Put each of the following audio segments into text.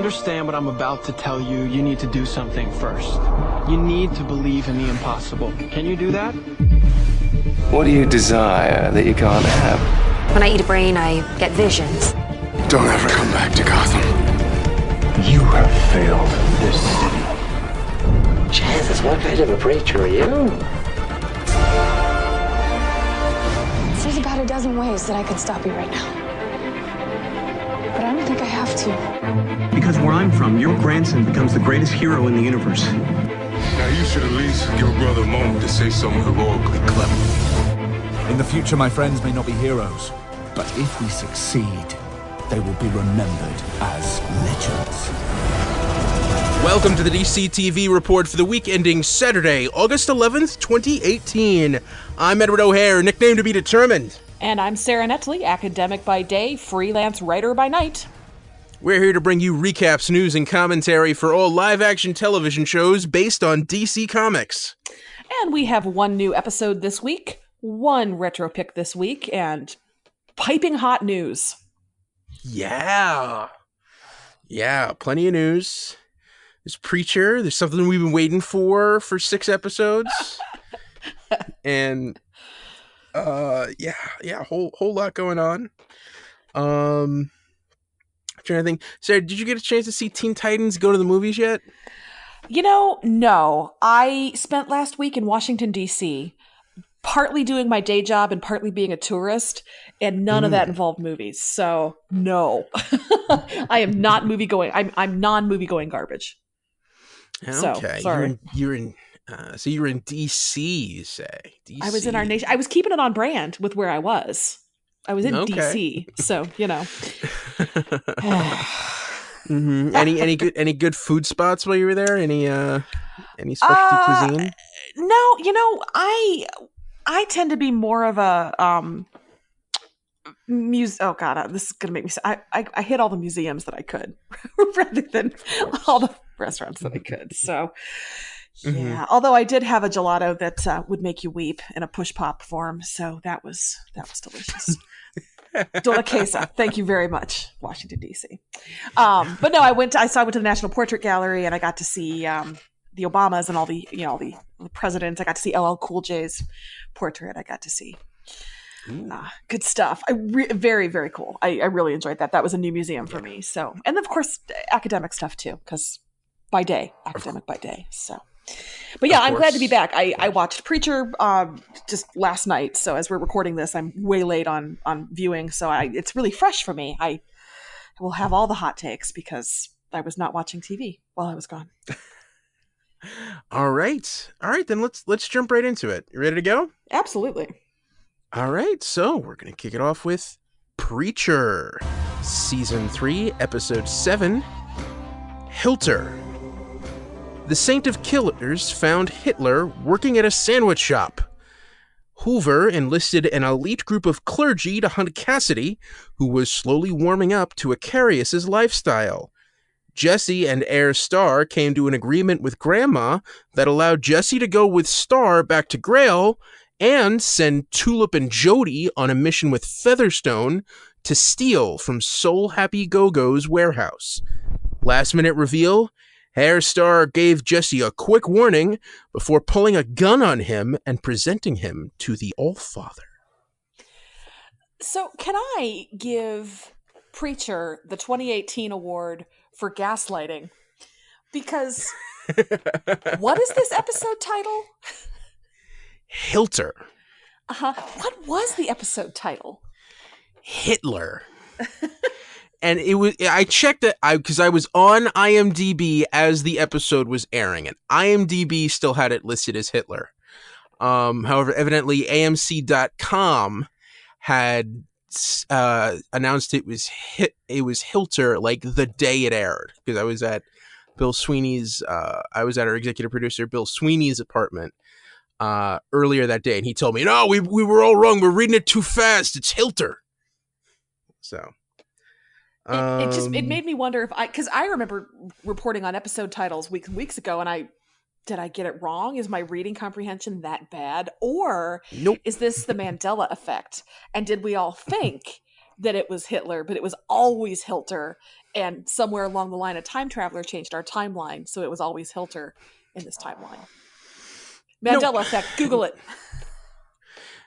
understand what I'm about to tell you, you need to do something first. You need to believe in the impossible. Can you do that? What do you desire that you can't have? When I eat a brain, I get visions. Don't ever come back to Gotham. You have failed this city. Jesus, what kind of a preacher are you? There's about a dozen ways that I could stop you right now. But I don't think I have to. Because where I'm from, your grandson becomes the greatest hero in the universe. Now you should at least give a brother a moment to say something heroically clever. In the future, my friends may not be heroes, but if we succeed, they will be remembered as legends. Welcome to the DC TV report for the week ending Saturday, August 11th, 2018. I'm Edward O'Hare, nickname to be determined. And I'm Sara, academic by day, freelance writer by night. We're here to bring you recaps, news, and commentary for all live-action television shows based on DC Comics. And we have one new episode this week, one retro pick this week, and piping hot news. Yeah, plenty of news. There's Preacher. There's something we've been waiting for 6 episodes. And, whole lot going on. I'm trying to think. Sarah, did you get a chance to see Teen Titans go to the movies yet? No. I spent last week in Washington, D.C., partly doing my day job and partly being a tourist, and none of that involved movies. So, no. I am not movie-going. I'm non-movie-going garbage. Okay. So, sorry. You're in DC, you say? DC. I was in our nation. I was keeping it on brand with where I was. I was in DC, so, Mm-hmm. Any good food spots while you were there? Any specialty cuisine? No, I tend to be more of a oh god, this is gonna make me I hit all the museums that I could rather than all the restaurants that I could. So yeah, although I did have a gelato that would make you weep in a push pop form, so that was delicious. Dona Quesa, thank you very much, Washington D.C. But no, I went to the National Portrait Gallery and I got to see the Obamas and all the the presidents. I got to see LL Cool J's portrait. I got to see good stuff. Very, very cool. I really enjoyed that. That was a new museum for me. So, and of course, academic stuff too, because academic by day. So, but yeah, I'm glad to be back. I watched Preacher just last night. So as we're recording this, I'm way late on viewing. So it's really fresh for me. I will have all the hot takes because I was not watching TV while I was gone. All right. Then let's jump right into it. You ready to go? Absolutely. All right. So we're going to kick it off with Preacher, Season 3, Episode 7, Hilter. The Saint of Killers found Hitler working at a sandwich shop. Hoover enlisted an elite group of clergy to hunt Cassidy, who was slowly warming up to Icarius's lifestyle. Jesse and Heir Star came to an agreement with Grandma that allowed Jesse to go with Star back to Grail and send Tulip and Jody on a mission with Featherstone to steal from Soul Happy Go-Go's warehouse. Last minute reveal, Heir Star gave Jesse a quick warning before pulling a gun on him and presenting him to the All-Father. So can I give Preacher the 2018 award for gaslighting? Because what is this episode title? Hilter. What was the episode title? Hitler. And I checked it because I was on IMDb as the episode was airing, and IMDb still had it listed as Hitler. However, evidently AMC.com had announced it was Hilter like the day it aired, because I was at Bill Sweeney's I was at our executive producer Bill Sweeney's apartment earlier that day, and he told me, no, we were all wrong, we're reading it too fast, it's Hilter. So it made me wonder because I remember reporting on episode titles weeks ago, and did I get it wrong? Is my reading comprehension that bad? Or nope. Is this the Mandela effect? And did we all think that it was Hitler, but it was always Hilter. And somewhere along the line, a time traveler changed our timeline, so it was always Hilter in this timeline. Mandela effect. Google it.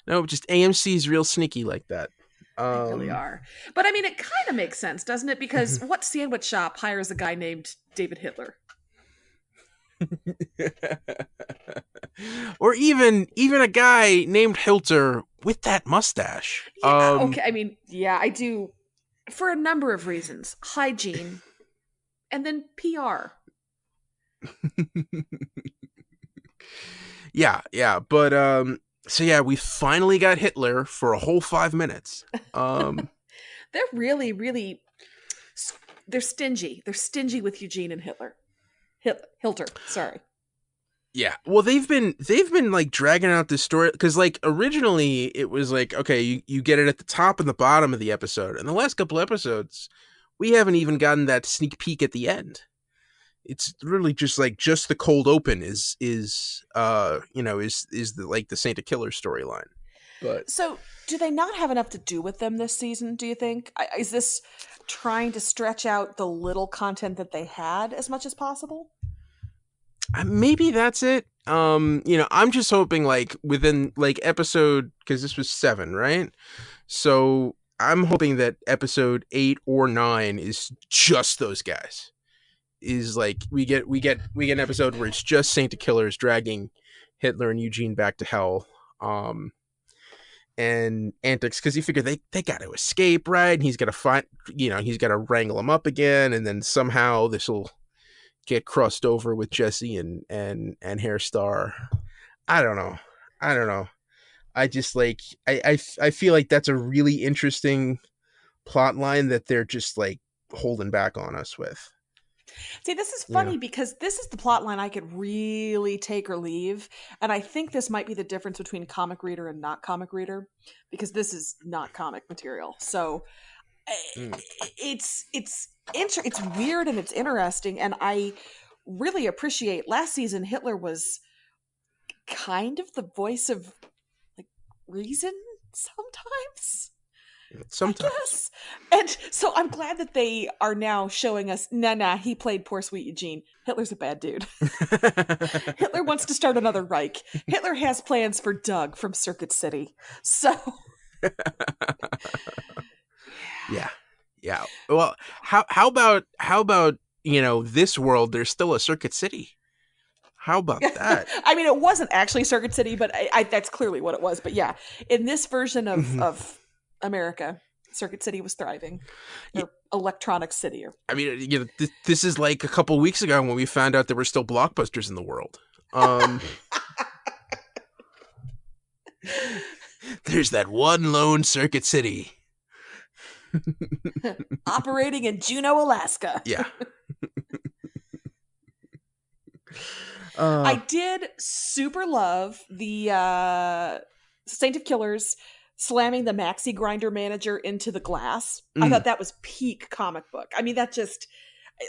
No, just AMC's real sneaky like that. They really are. But I mean, it kind of makes sense, doesn't it? Because what sandwich shop hires a guy named David Hitler? Or even a guy named Hilter with that mustache. Yeah, okay. I mean, yeah, I do for a number of reasons. Hygiene and then PR. Yeah. But so yeah, we finally got Hitler for a whole 5 minutes. They're really, really they're stingy. They're stingy with Eugene and Hitler. Hilter, sorry. Yeah. Well, they've been like dragging out this story because like originally it was like, okay, you get it at the top and the bottom of the episode. And the last couple episodes, we haven't even gotten that sneak peek at the end. It's really just like just the cold open is the like the Saint of Killer storyline. But so do they not have enough to do with them this season, do you think? Is this trying to stretch out the little content that they had as much as possible? Maybe that's it. I'm just hoping like within like episode, because this was 7, right? So I'm hoping that episode 8 or 9 is just those guys. Is like we get an episode where it's just Saint of Killers dragging Hitler and Eugene back to hell. And antics, because you figure they got to escape, right? And he's got to find, he's got to wrangle them up again, and then somehow this will get crossed over with Jesse and Hairstar. I don't know. I just like I feel like that's a really interesting plot line that they're just like holding back on us with. See, this is funny because this is the plot line I could really take or leave. And I think this might be the difference between comic reader and not comic reader, because this is not comic material. So it's weird and it's interesting. And I really appreciate last season, Hitler was kind of the voice of like reason sometimes. Yes. And so I'm glad that they are now showing us, nah, he played poor sweet Eugene. Hitler's a bad dude. Hitler wants to start another Reich. Hitler has plans for Doug from Circuit City. So Yeah. Well, how about this world there's still a Circuit City? How about that? I mean, it wasn't actually Circuit City, but that's clearly what it was. But yeah, in this version of America, Circuit City was thriving. Or Electronic City. I mean, this is like a couple weeks ago when we found out there were still blockbusters in the world. There's that one lone Circuit City. Operating in Juneau, Alaska. Yeah. I did super love the Saint of Killers slamming the maxi grinder manager into the glass. I thought that was peak comic book. I mean, that just,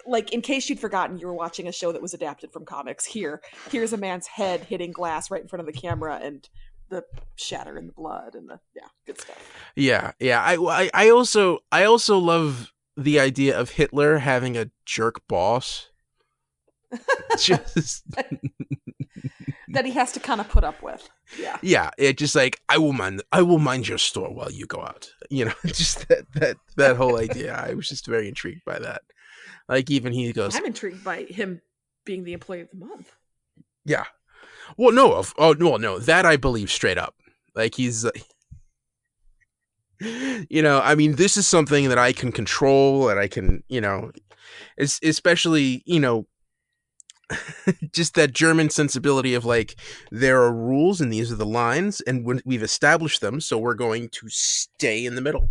like, in case you'd forgotten you were watching a show that was adapted from comics, here's a man's head hitting glass right in front of the camera and the shatter in the blood and the good stuff. Yeah. I also love the idea of Hitler having a jerk boss. Just that he has to kind of put up with. Yeah. It just like I will mind your store while you go out. Just that whole idea. I was just very intrigued by that. Like even he goes. I'm intrigued by him being the employee of the month. Yeah. Well, no. That I believe straight up. Like he's. I mean, this is something that I can control, and I can, especially, just that German sensibility of like, there are rules and these are the lines and we've established them. So we're going to stay in the middle,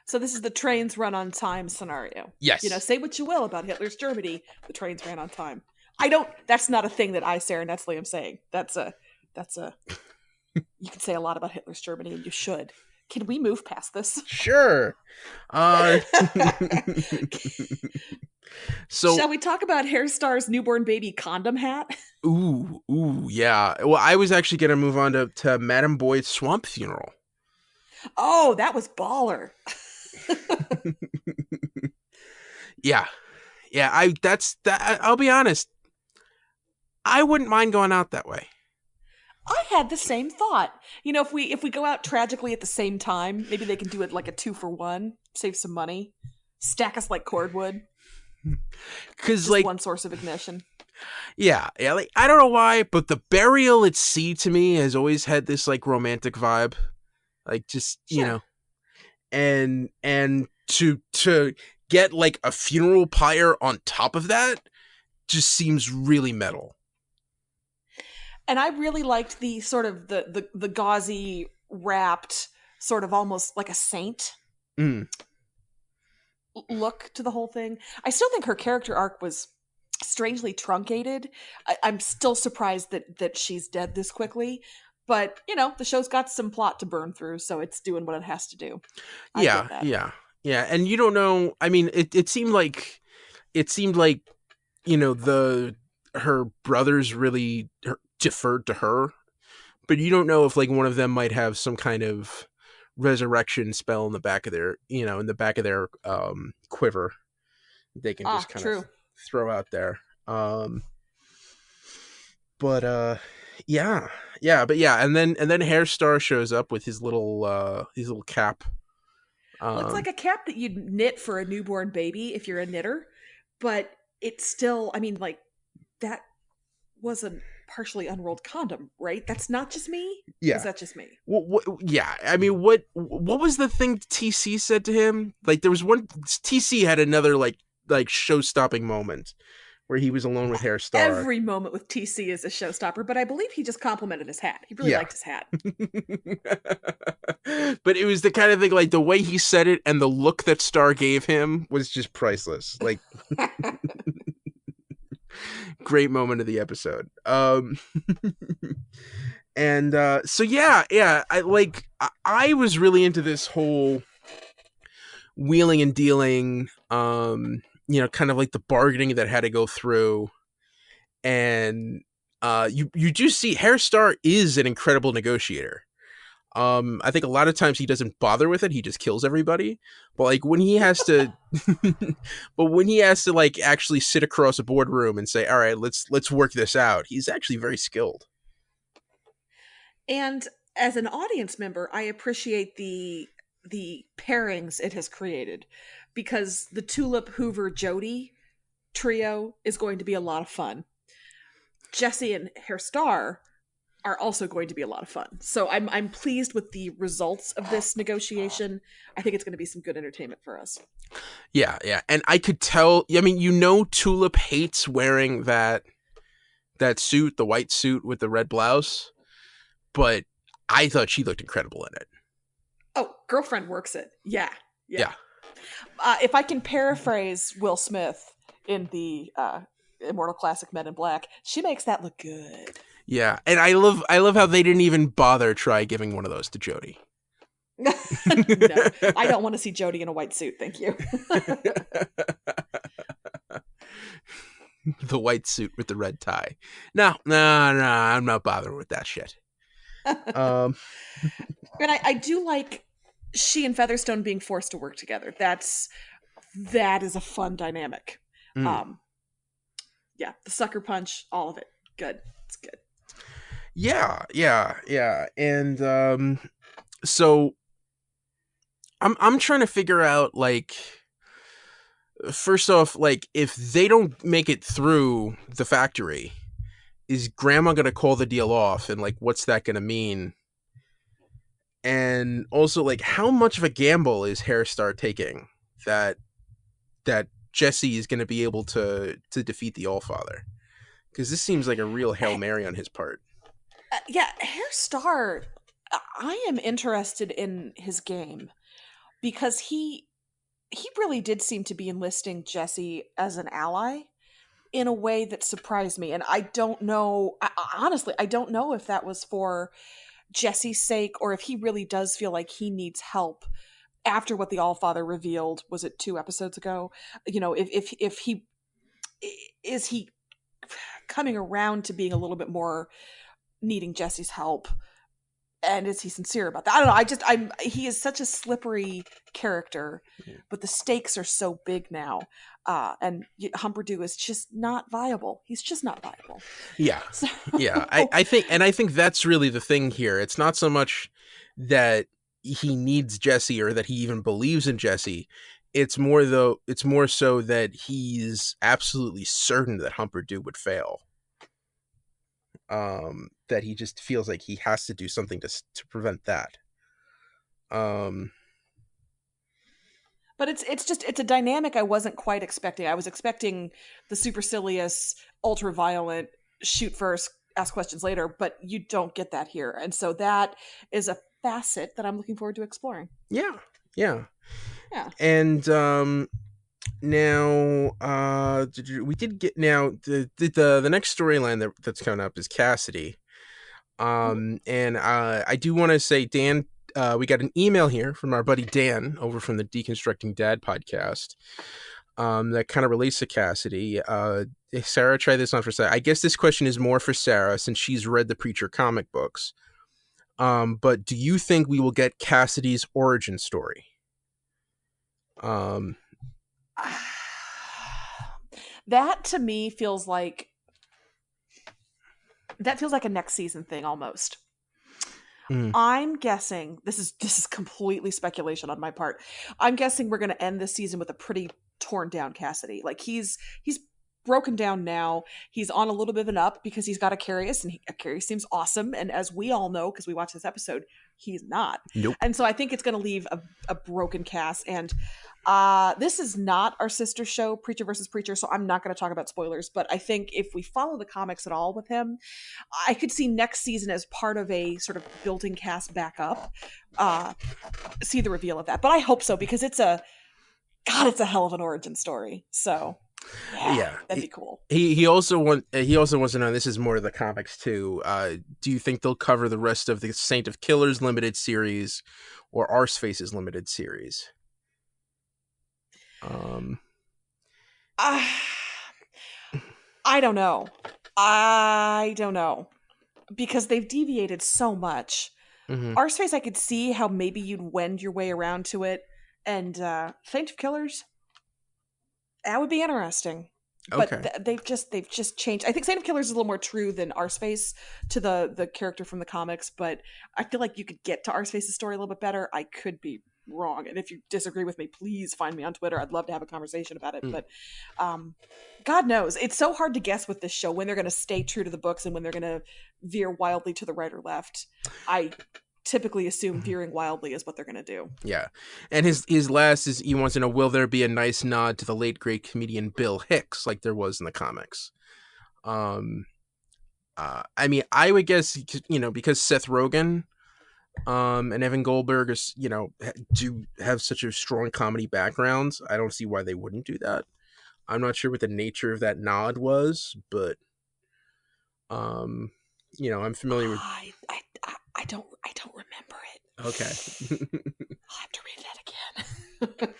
So this is the trains run on time scenario. Yes. Say what you will about Hitler's Germany. The trains ran on time. That's not a thing that I, Sarah Netzley, am saying. That's a, you can say a lot about Hitler's Germany and you should. Can we move past this? Sure. So shall we talk about Hairstar's newborn baby condom hat? Ooh, yeah. Well, I was actually going to move on to Madame Boyd's swamp funeral. Oh, that was baller. Yeah. I'll be honest. I wouldn't mind going out that way. I had the same thought. If we go out tragically at the same time, maybe they can do it like a 2-for-1, save some money, stack us like cordwood. Because like one source of ignition. Yeah. Like, I don't know why, but the burial at sea to me has always had this like romantic vibe, like just Sure. and to get like a funeral pyre on top of that just seems really metal. And I really liked the sort of the gauzy wrapped, sort of almost like a saint look to the whole thing. I still think her character arc was strangely truncated. I'm still surprised that she's dead this quickly, but the show's got some plot to burn through, so it's doing what it has to do. Yeah. And you don't know. I mean, it seemed like her brothers really deferred to her, but you don't know if like one of them might have some kind of resurrection spell in the back of their quiver they can just kind of throw out there. But and then Hairstar shows up with his little cap. Looks like a cap that you'd knit for a newborn baby if you're a knitter, but it's still, I mean, like, that was a partially unrolled condom, right? That's not just me? Yeah. Is that just me? Yeah. I mean, what was the thing TC said to him? Like, there was one, TC had another, like show-stopping moment where he was alone with Hairstar. Every moment with TC is a showstopper, but I believe he just complimented his hat. He really liked his hat. But it was the kind of thing, like, the way he said it and the look that Star gave him was just priceless. Like, great moment of the episode. And so I was really into this whole wheeling and dealing, kind of like the bargaining that had to go through. And you do see Hairstar is an incredible negotiator. I think a lot of times he doesn't bother with it. He just kills everybody. But like when he has to, like actually sit across a boardroom and say, all right, let's work this out. He's actually very skilled. And as an audience member, I appreciate the pairings it has created, because the Tulip, Hoover, Jody trio is going to be a lot of fun. Jesse and Hairstar are also going to be a lot of fun. So I'm pleased with the results of this negotiation. I think it's going to be some good entertainment for us. Yeah. And I could tell, I mean, Tulip hates wearing that suit, the white suit with the red blouse, but I thought she looked incredible in it. Oh, girlfriend works it. Yeah. If I can paraphrase Will Smith in the immortal classic Men in Black, she makes that look good. Yeah, and I love how they didn't even bother try giving one of those to Jody. No, I don't want to see Jody in a white suit, thank you. The white suit with the red tie. No, I'm not bothering with that shit. And I do like she and Featherstone being forced to work together. That is a fun dynamic. Yeah, the sucker punch, all of it, good. It's good. Yeah. And so I'm trying to figure out, like, first off, like, if they don't make it through the factory, is Grandma going to call the deal off? And, like, what's that going to mean? And also, like, how much of a gamble is Hairstar taking that Jesse is going to be able to defeat the Allfather? Because this seems like a real Hail Mary on his part. Yeah, Hairstar, I am interested in his game, because he really did seem to be enlisting Jesse as an ally in a way that surprised me. And I don't know, honestly, I don't know if that was for Jesse's sake or if he really does feel like he needs help after what the Allfather revealed. Was it 2 episodes ago? If he is he coming around to being a little bit more needing Jesse's help And is he sincere about that? I don't know. He is such a slippery character, but the stakes are so big now. And Humperdew is just not viable. He's just not viable. Yeah. So... Yeah. I think that's really the thing here. It's not so much that he needs Jesse or that he even believes in Jesse. It's more so that he's absolutely certain that Humperdew would fail. That he just feels like he has to do something to prevent that. But it's a dynamic I wasn't quite expecting. I was expecting the supercilious, ultra violent, shoot first, ask questions later, but you don't get that here. And so that is a facet that I'm looking forward to exploring. Yeah. And now we did get now the next storyline that's coming up is Cassidy. And I do want to say, Dan, we got an email here from our buddy Dan over from the Deconstructing Dad podcast that kind of relates to Cassidy. Sarah, try this on for Sarah. I guess this question is more for Sarah since she's read the Preacher comic books. But do you think we will get Cassidy's origin story? That to me feels like a next season thing almost. I'm guessing this is completely speculation on my part. I'm guessing we're going to end this season with a pretty torn down Cassidy. Like he's broken down now. He's on a little bit of an up because he's got Icarius, and Icarius seems awesome. And as we all know, because we watched this episode, he's not. Nope. And so I think it's going to leave a broken Cass. And this is not our sister show, Preacher versus Preacher, so I'm not going to talk about spoilers. But I think if we follow the comics at all with him, I could see next season as part of a sort of building Cass back up. See the reveal of that. But I hope so, because it's a hell of an origin story. So... Yeah, that'd be cool. He also wants to know, this is more of the comics too. Do you think they'll cover the rest of the Saint of Killers limited series or Arseface's limited series? I don't know. Because they've deviated so much. Arseface, I could see how maybe you'd wend your way around to it, and Saint of Killers, that would be interesting. But okay. They've just changed. I think Saint of Killers is a little more true than Arseface to the character from the comics, but I feel like you could get to Arseface's story a little bit better. I could be wrong, and if you disagree with me, please find me on Twitter. I'd love to have a conversation about it. But God knows, it's so hard to guess with this show when they're going to stay true to the books and when they're going to veer wildly to the right or left. I typically assume veering wildly is what they're going to do. Yeah. And his last is, he wants to know, will there be a nice nod to the late great comedian Bill Hicks like there was in the comics? I mean, I would guess, because Seth Rogen and Evan Goldberg is, do have such a strong comedy background, I don't see why they wouldn't do that. I'm not sure what the nature of that nod was, but I'm familiar with... I don't remember it. Okay. I'll have to read that again.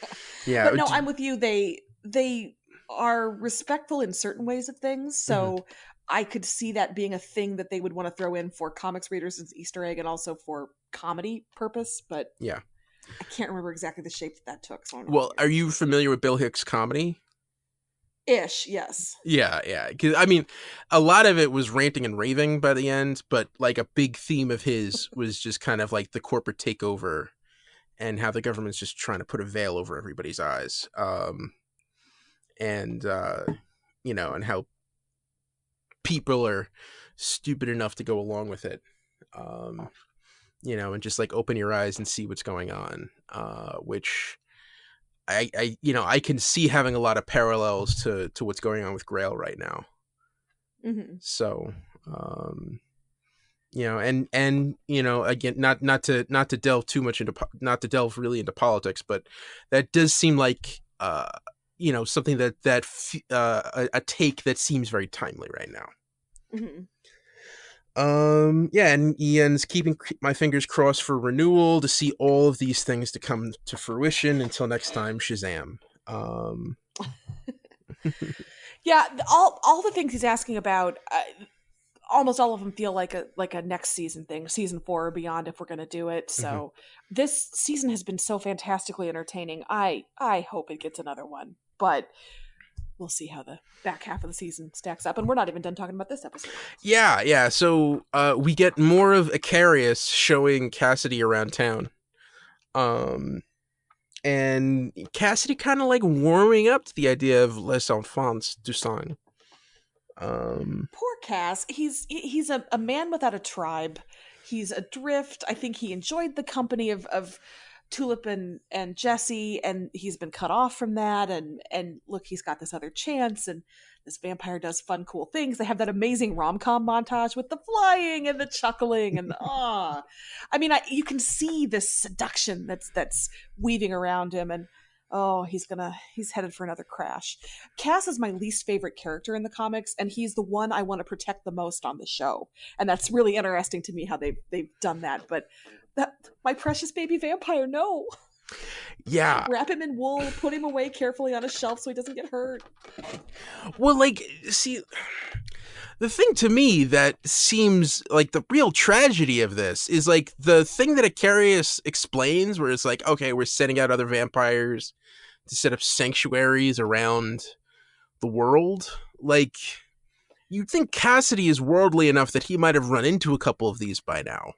Yeah. But no, I'm with you. They are respectful in certain ways of things, so I could see that being a thing that they would want to throw in for comics readers as Easter egg and also for comedy purpose, but yeah, I can't remember exactly the shape that took. So well, are you familiar with Bill Hicks' comedy? Ish, yes. Yeah. Because I mean, a lot of it was ranting and raving by the end, but like a big theme of his was just kind of like the corporate takeover and how the government's just trying to put a veil over everybody's eyes, and how people are stupid enough to go along with it, and just like open your eyes and see what's going on, which. I can see having a lot of parallels to what's going on with Grail right now. So, and again, not to delve too much into, not to delve really into politics, but that does seem like, something a take that seems very timely right now. And Ian's keeping my fingers crossed for renewal to see all of these things to come to fruition. Until next time, Shazam. Yeah, all the things he's asking about, almost all of them feel like a next season thing, season 4 or beyond if we're going to do it. So this season has been so fantastically entertaining. I hope it gets another one, but we'll see how the back half of the season stacks up. And we're not even done talking about this episode. Yeah. So we get more of Icarius showing Cassidy around town. And Cassidy kind of like warming up to the idea of Les Enfants du Sang. Poor Cass. He's a man without a tribe. He's adrift. I think he enjoyed the company of Tulip and Jesse, and he's been cut off from that. And look, he's got this other chance, and this vampire does fun, cool things. They have that amazing rom-com montage with the flying and the chuckling and I mean, you can see this seduction that's weaving around him, and he's headed for another crash. Cass is my least favorite character in the comics, and he's the one I want to protect the most on the show. And that's really interesting to me how they've done that. But my precious baby vampire, no. Yeah. Wrap him in wool, put him away carefully on a shelf so he doesn't get hurt. Well, like, see, the thing to me that seems like the real tragedy of this is like the thing that Icarius explains, where it's like, okay, we're sending out other vampires to set up sanctuaries around the world. Like, you'd think Cassidy is worldly enough that he might have run into a couple of these by now.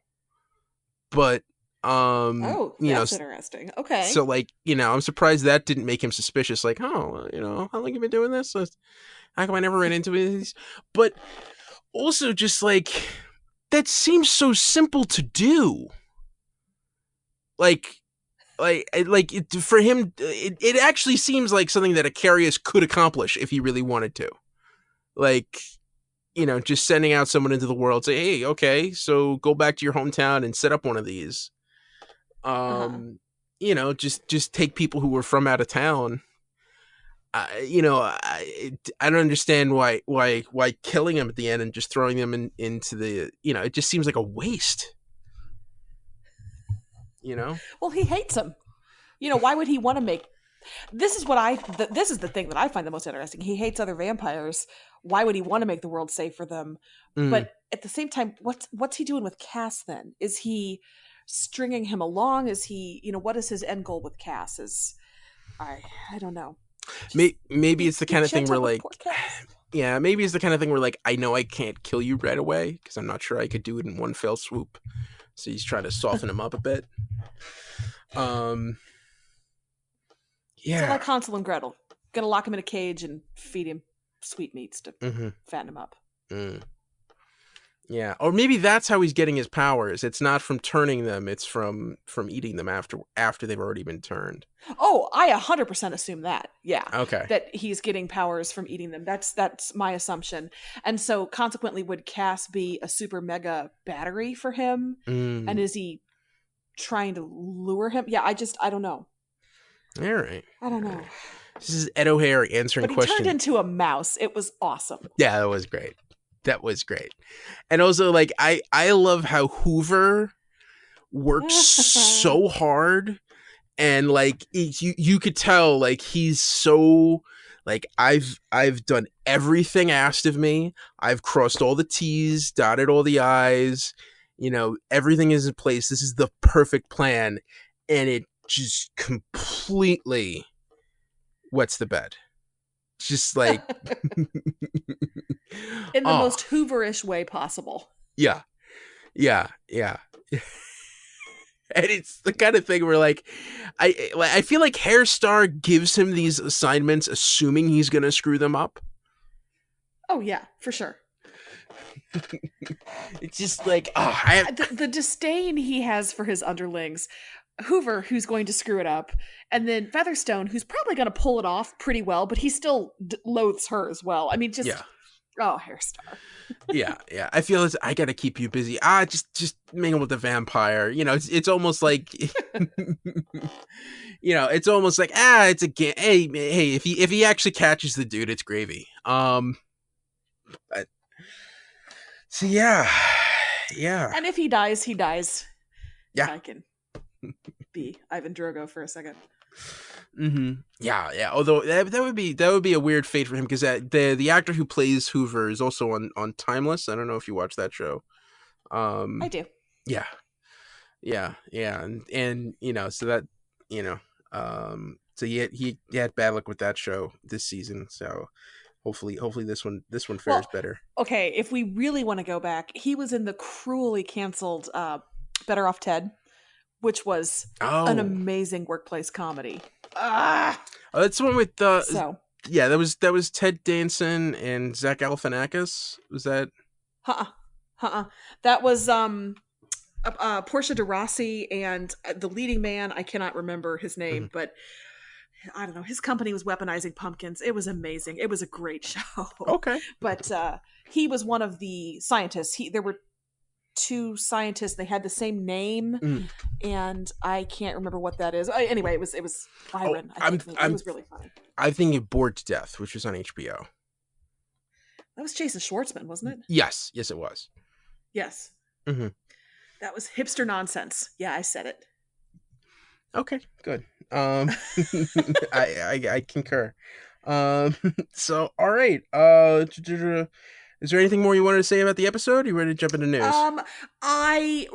But that's interesting. Okay. So like, I'm surprised that didn't make him suspicious. Like, how long you been doing this? How come I never ran into these? But also just like, that seems so simple to do. For him, it actually seems like something that Icarius could accomplish if he really wanted to. Like, just sending out someone into the world, say, hey, okay, so go back to your hometown and set up one of these. Just take people who were from out of town. I don't understand why killing them at the end and just throwing them into the, it just seems like a waste. Well, he hates him. Why would he want to make? This is the thing that I find the most interesting. He hates other vampires. Why would he want to make the world safe for them? But at the same time, what's he doing with Cass then? Is he stringing him along? Is he, what is his end goal with Cass? I don't know. Maybe it's the kind of thing where like, maybe it's the kind of thing where like, I know I can't kill you right away because I'm not sure I could do it in one fell swoop. So he's trying to soften him up a bit. Yeah. So like Hansel and Gretel, gonna lock him in a cage and feed him sweetmeats to fatten him up. Yeah, or maybe that's how he's getting his powers. It's not from turning them; it's from eating them after they've already been turned. Oh, I 100% assume that. Yeah. Okay. That he's getting powers from eating them. That's my assumption. And so consequently, would Cass be a super mega battery for him? And is he trying to lure him? Yeah, I don't know. All right. I don't know. This is Ed O'Hare answering questions. But he turned into a mouse. It was awesome. Yeah, that was great. And also, like, I love how Hoover works so hard, and like you could tell like he's so like I've done everything asked of me. I've crossed all the T's, dotted all the I's. Everything is in place. This is the perfect plan, and it just completely wets the bed. Just like in the most Hooverish way possible. Yeah. And it's the kind of thing where like I feel like Hairstar gives him these assignments assuming he's gonna screw them up. Oh yeah, for sure. It's just like the disdain he has for his underlings. Hoover, who's going to screw it up, and then Featherstone, who's probably going to pull it off pretty well, but he still loathes her as well. I mean, Hairstar. yeah. I feel I got to keep you busy. Just mingle with the vampire. It's almost like, it's almost like it's a game. Hey, if he actually catches the dude, it's gravy. So yeah. And if he dies, he dies. Yeah. I can be Ivan Drogo for a second. Yeah. Although that would be a weird fate for him, because the actor who plays Hoover is also on Timeless. I don't know if you watch that show. I do. Yeah, and so that so he had bad luck with that show this season. So hopefully this one fares better. Okay, if we really want to go back, he was in the cruelly canceled Better Off Ted, which was an amazing workplace comedy. That's the one with that was Ted Danson and Zach Galifianakis. Was that? That was Portia de Rossi and the leading man. I cannot remember his name, but I don't know. His company was weaponizing pumpkins. It was amazing. It was a great show. Okay, but he was one of the scientists. There were two scientists. They had the same name, and I can't remember what that is. Anyway, it was Byron. It was really funny. I think it Bored to Death, which was on HBO. That was Jason Schwartzman, wasn't it? Yes, it was. Yes. That was hipster nonsense. Yeah, I said it. Okay, good. I concur. So all right. Is there anything more you wanted to say about the episode? Are you ready to jump into news? I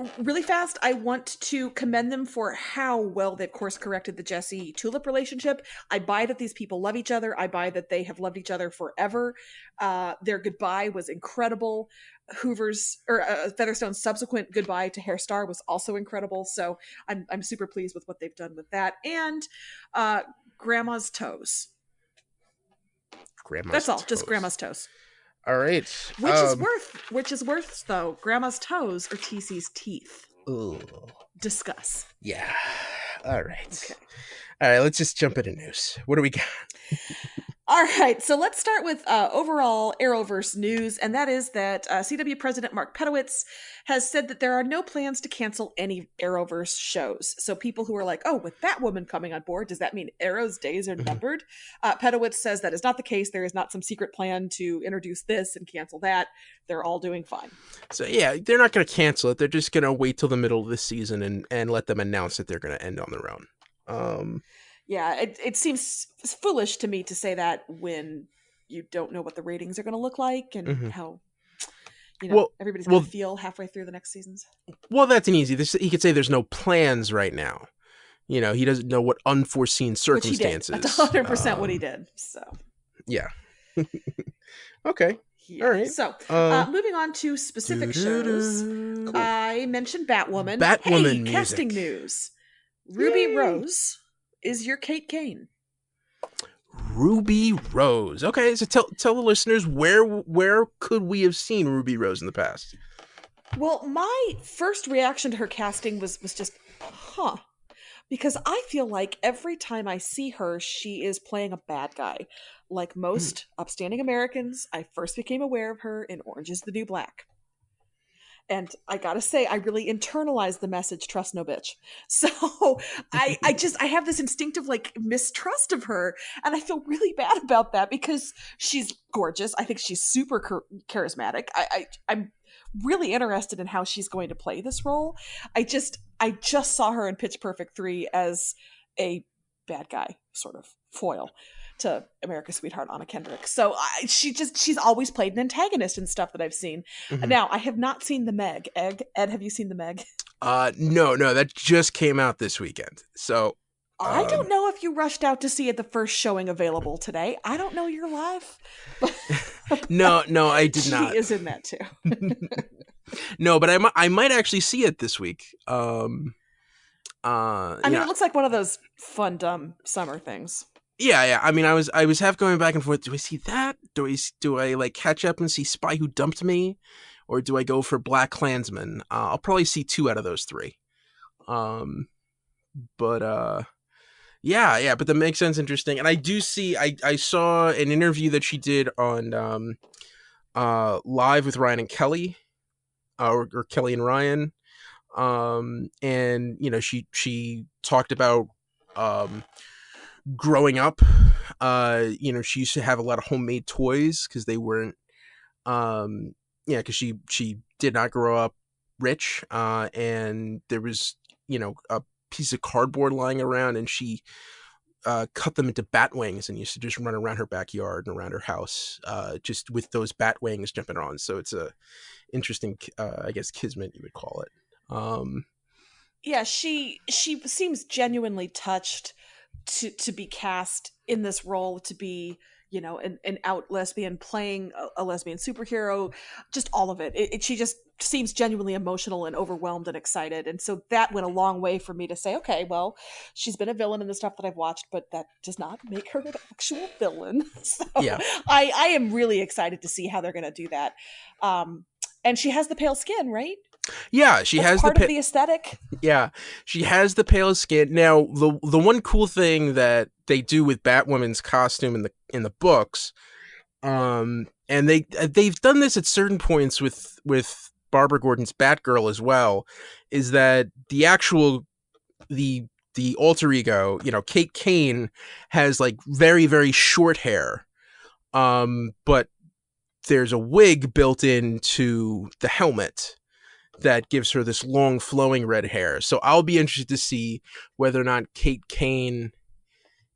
want to commend them for how well they've course corrected the Jesse Tulip relationship. I buy that these people love each other. I buy that they have loved each other forever. Their goodbye was incredible. Featherstone's subsequent goodbye to Hair Star was also incredible. So I'm super pleased with what they've done with that. And Grandma's toes. That's all. Just Grandma's toes. All right. Which is worse though, Grandma's toes or TC's teeth? Ooh. Discuss. Yeah. All right. Okay. All right, let's just jump into news. What do we got? All right, so let's start with overall Arrowverse news, and that is that CW President Mark Pedowitz has said that there are no plans to cancel any Arrowverse shows. So people who are like, oh, with Batwoman coming on board, does that mean Arrow's days are numbered? Pedowitz says that is not the case. There is not some secret plan to introduce this and cancel that. They're all doing fine. So yeah, they're not going to cancel it. They're just going to wait till the middle of the season and let them announce that they're going to end on their own. Yeah, it seems foolish to me to say that when you don't know what the ratings are going to look like and how everybody's going to feel halfway through the next seasons. Well, that's an easy. He could say there's no plans right now. He doesn't know what unforeseen circumstances. That's 100% what he did. So yeah. Okay. Yeah. All right. So moving on to specific shows, cool. I mentioned Batwoman. Music. Casting news. Ruby Rose is your Kate Kane. Ruby Rose. Okay, so tell the listeners where could we have seen Ruby Rose in the past? Well, my first reaction to her casting was just, because I feel like every time I see her, she is playing a bad guy. Like most upstanding Americans, I first became aware of her in Orange is the New Black. And I gotta say, I really internalized the message, trust no bitch. So I have this instinctive mistrust of her. And I feel really bad about that because she's gorgeous. I think she's super charismatic. I'm really interested in how she's going to play this role. I just saw her in Pitch Perfect 3 as a bad guy sort of foil to America's Sweetheart Anna Kendrick. So she's always played an antagonist in stuff that I've seen. Now, I have not seen The Meg. Ed, have you seen The Meg? No, that just came out this weekend. So I don't know if you rushed out to see it the first showing available today. I don't know your life. No, I did not. She is in that too. No, but I might actually see it this week. I mean, it looks like one of those fun, dumb summer things. Yeah. I mean, I was half going back and forth. Do I see that? Do I catch up and see Spy Who Dumped Me, or do I go for Black Klansman? I'll probably see 2 out of those 3. But that makes sense. Interesting. And I do see. I saw an interview that she did on Live with Ryan and Kelly, or Kelly and Ryan. And she talked about growing up. She used to have a lot of homemade toys because they weren't because she did not grow up rich, and there was a piece of cardboard lying around, and she cut them into bat wings and used to just run around her backyard and around her house, just with those bat wings jumping on. So it's a interesting, I guess, kismet you would call it. Yeah, she seems genuinely touched to be cast in this role, to be, you know, an out lesbian playing a lesbian superhero, just all of it. She just seems genuinely emotional and overwhelmed and excited. And so that went a long way for me to say, okay, well, she's been a villain in the stuff that I've watched, but that does not make her an actual villain. So Yeah. I am really excited to see how they're going to do that. And she has the pale skin, right? Yeah, she That's has part of the aesthetic. Yeah, she has the pale skin. Now, the one cool thing that they do with Batwoman's costume in the books, and they've done this at certain points with Barbara Gordon's Batgirl as well, is that the alter ego, you know, Kate Kane, has like very, very short hair, but there's a wig built into the helmet that gives her this long flowing red hair. So I'll be interested to see whether or not Kate Kane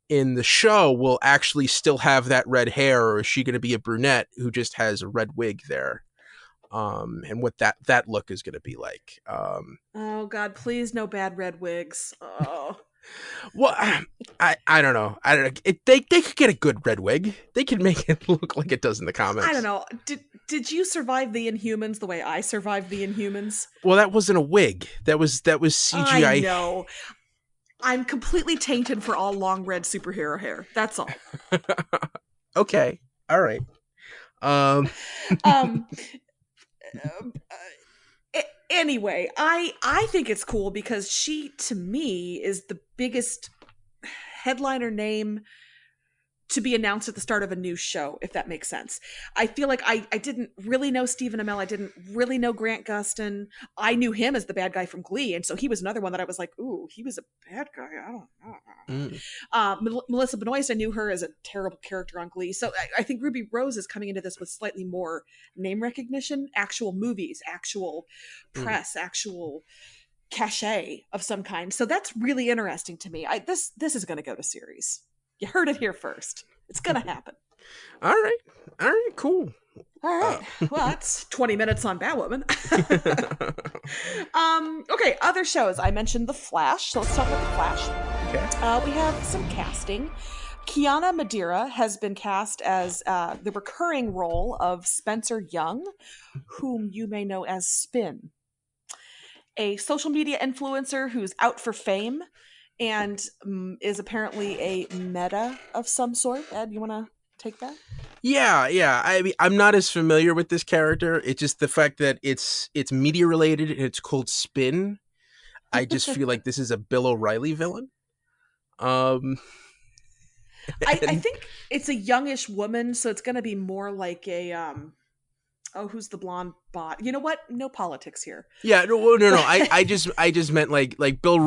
in the show will actually still have that red hair, or is she going to be a brunette who just has a red wig there? And what that look is going to be like. Oh God, please no bad red wigs. Oh. Well, I don't know. I don't know. They could get a good red wig. They could make it look like it does in the comics. I don't know. Did you survive the Inhumans the way I survived the Inhumans? Well, that wasn't a wig. That was CGI. I know. I'm completely tainted for all long red superhero hair. That's all. Okay. All right. Anyway, I think it's cool because she, to me, is the biggest headliner name to be announced at the start of a new show, if that makes sense. I feel like I didn't really know Stephen Amell. I didn't really know Grant Gustin. I knew him as the bad guy from Glee, and so he was another one that I was like, ooh, he was a bad guy. I don't know. Melissa Benoist, I knew her as a terrible character on Glee. So I think Ruby Rose is coming into this with slightly more name recognition, actual movies, actual press, actual cachet of some kind. So that's really interesting to me. This is going to go to series. You heard it here first. It's going to happen. All right, cool. All right. Well, that's 20 minutes on Batwoman. Okay, other shows. I mentioned The Flash, so let's talk about The Flash. Okay. We have some casting. Kiana Madeira has been cast as the recurring role of Spencer Young, whom you may know as Spin, a social media influencer who's out for fame and is apparently a meta of some sort. Ed, you want to take that? Yeah. I mean, I'm not as familiar with this character. It's just the fact that it's media related and it's called Spin. I just feel like this is a Bill O'Reilly villain. I think it's a youngish woman, so it's going to be more like a who's the blonde bot? You know what? No politics here. Yeah, no. I just meant like Bill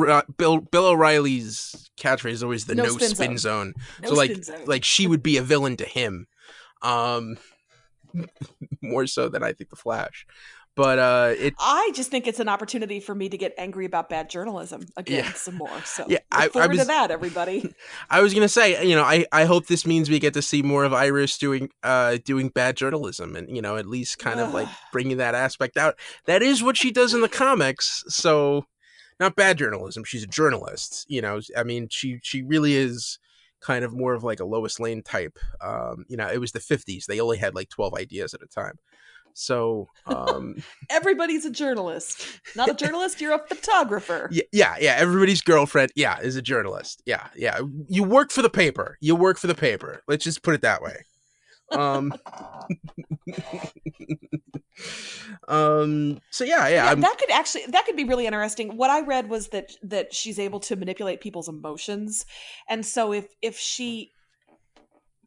O'Reilly's catchphrase is always the no spin zone. So like she would be a villain to him, more so than I think the Flash. But I just think it's an opportunity for me to get angry about bad journalism again some more. So look forward to that, everybody. I was gonna say, you know, I hope this means we get to see more of Iris doing bad journalism, and you know, at least kind of like bringing that aspect out. That is what she does in the comics. So not bad journalism. She's a journalist. You know, I mean, she really is kind of more of like a Lois Lane type. You know, it was the 50s. They only had like 12 ideas at a time. So everybody's a journalist. Not a journalist, you're a photographer. Yeah. Everybody's girlfriend, is a journalist. Yeah. You work for the paper. Let's just put it that way. So that could be really interesting. What I read was that she's able to manipulate people's emotions, and so if she,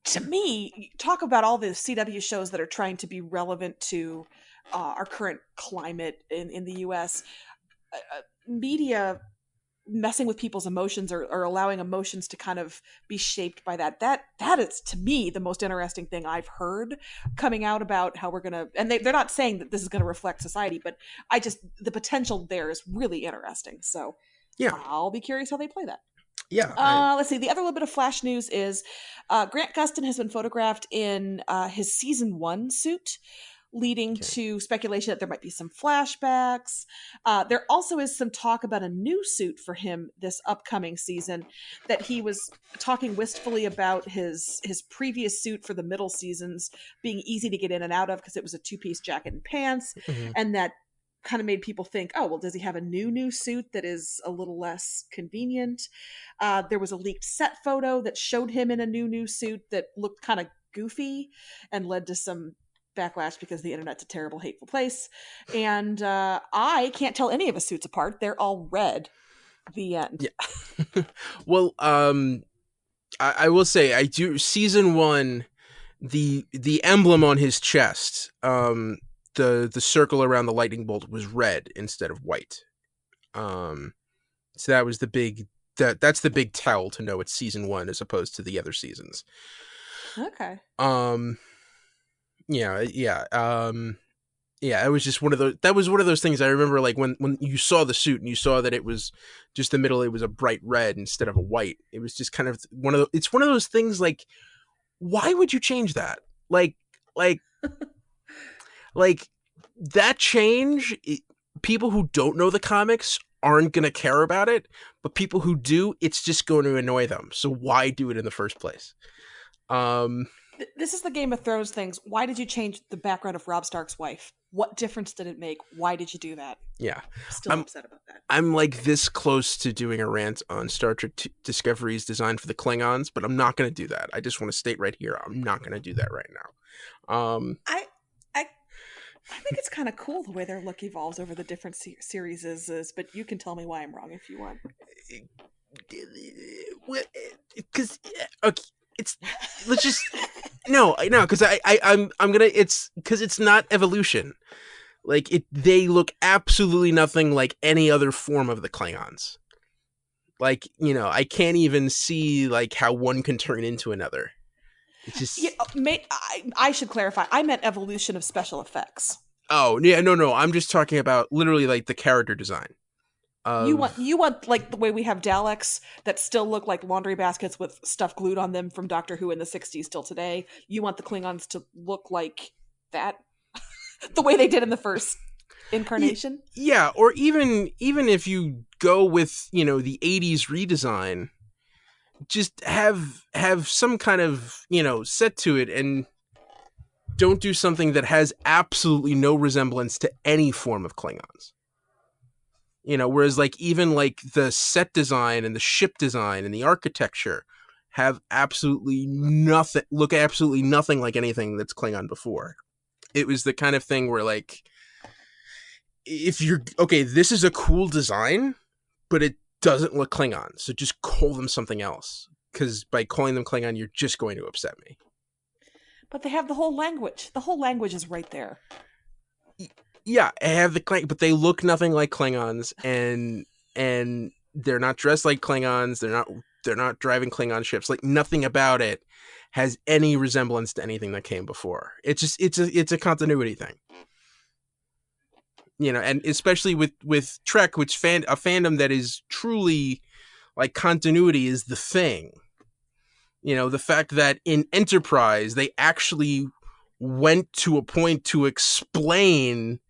to me, talk about all the CW shows that are trying to be relevant to our current climate in the US, media messing with people's emotions or allowing emotions to kind of be shaped by that is, to me, the most interesting thing I've heard coming out about how we're gonna, and they're not saying that this is going to reflect society, but the potential there is really interesting. So yeah, I'll be curious how they play that. Yeah. Let's see. The other little bit of Flash news is Grant Gustin has been photographed in his season 1 suit, leading to speculation that there might be some flashbacks. There also is some talk about a new suit for him this upcoming season, that he was talking wistfully about his previous suit for the middle seasons being easy to get in and out of because it was a 2-piece jacket and pants, and that kind of made people think, oh, well, does he have a new suit that is a little less convenient? There was a leaked set photo that showed him in a new suit that looked kind of goofy and led to some backlash because the internet's a terrible, hateful place. And I can't tell any of his suits apart. They're all red. The end. Yeah. Well, I will say, I do, season 1, the emblem on his chest, the circle around the lightning bolt was red instead of white. So that was the big, that's the big tell to know it's season 1 as opposed to the other seasons. Okay. Yeah. It was just one of those, that was one of those things I remember, like when you saw the suit and you saw that it was just the middle, it was a bright red instead of a white. It was just kind of it's one of those things, like, why would you change that? Like that change, people who don't know the comics aren't going to care about it, but people who do, it's just going to annoy them. So why do it in the first place? This is the Game of Thrones things. Why did you change the background of Robb Stark's wife? What difference did it make? Why did you do that? Yeah. I'm upset about that. I'm like this close to doing a rant on Star Trek Discovery's design for the Klingons, but I'm not going to do that. I just want to state right here, I'm not going to do that right now. I think it's kind of cool the way their look evolves over the different series, but you can tell me why I'm wrong if you want. Because okay, let's just because I'm gonna, it's because it's not evolution. Like, they look absolutely nothing like any other form of the Klingons. Like, I can't even see like how one can turn into another. It's just... I should clarify. I meant evolution of special effects. Oh, yeah, no. I'm just talking about literally like the character design. You want like the way we have Daleks that still look like laundry baskets with stuff glued on them from Doctor Who in the 60s till today. You want the Klingons to look like that, the way they did in the first incarnation. Yeah, or even if you go with the 80s redesign, just have some kind of set to it, and don't do something that has absolutely no resemblance to any form of Klingons. Whereas like even like the set design and the ship design and the architecture have absolutely nothing like anything that's Klingon before. It was the kind of thing where, like, if you're okay, this is a cool design, but it doesn't look Klingon, so just call them something else. Because by calling them Klingon, you're just going to upset me. But they have the whole language. The whole language is right there. Yeah, I have the Kling, but they look nothing like Klingons, and they're not dressed like Klingons. They're not driving Klingon ships. Like, nothing about it has any resemblance to anything that came before. It's just it's a continuity thing. And especially with Trek, which a fandom that is truly like continuity is the thing. The fact that in Enterprise they actually went to a point to explain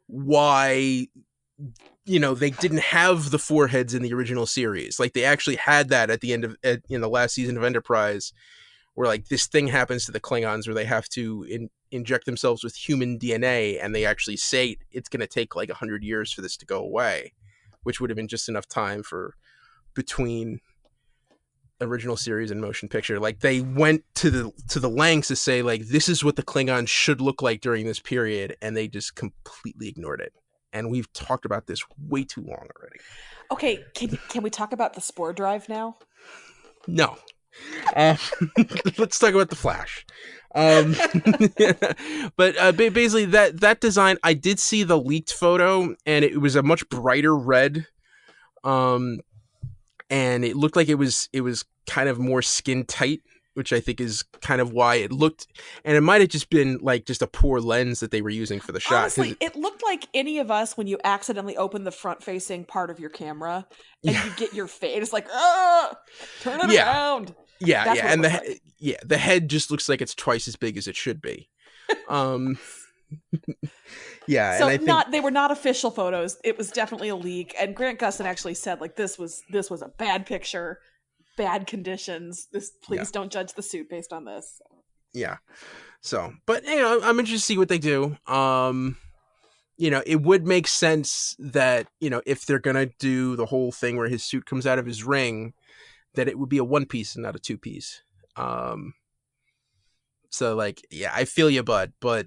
why they didn't have the 4 heads in the original series. Like, they actually had that at the end of in the last season of Enterprise, where like this thing happens to the Klingons where they have to inject themselves with human DNA, and they actually say it's going to take like 100 years for this to go away, which would have been just enough time for between original series and motion picture. Like, they went to the lengths to say like this is what the Klingons should look like during this period, and they just completely ignored it. And we've talked about this way too long already. Okay, can we talk about the spore drive now? No. Let's talk about the Flash. But basically that design, I did see the leaked photo, and it was a much brighter red. And it looked like it was kind of more skin tight which I think is kind of why it looked, and it might have just been like just a poor lens that they were using for the shot. Honestly, it looked like any of us when you accidentally open the front-facing part of your camera and you get your face. It's like, turn it around. Yeah, That's and like. the head just looks like it's twice as big as it should be. Yeah, so and I think they were not official photos. It was definitely a leak, and Grant Gustin actually said like this was a bad picture, bad conditions. Please don't judge the suit based on this. Yeah. So, but I'm interested to see what they do. It would make sense that, if they're going to do the whole thing where his suit comes out of his ring, that it would be a one piece and not a two piece. So like, yeah, I feel you, bud, but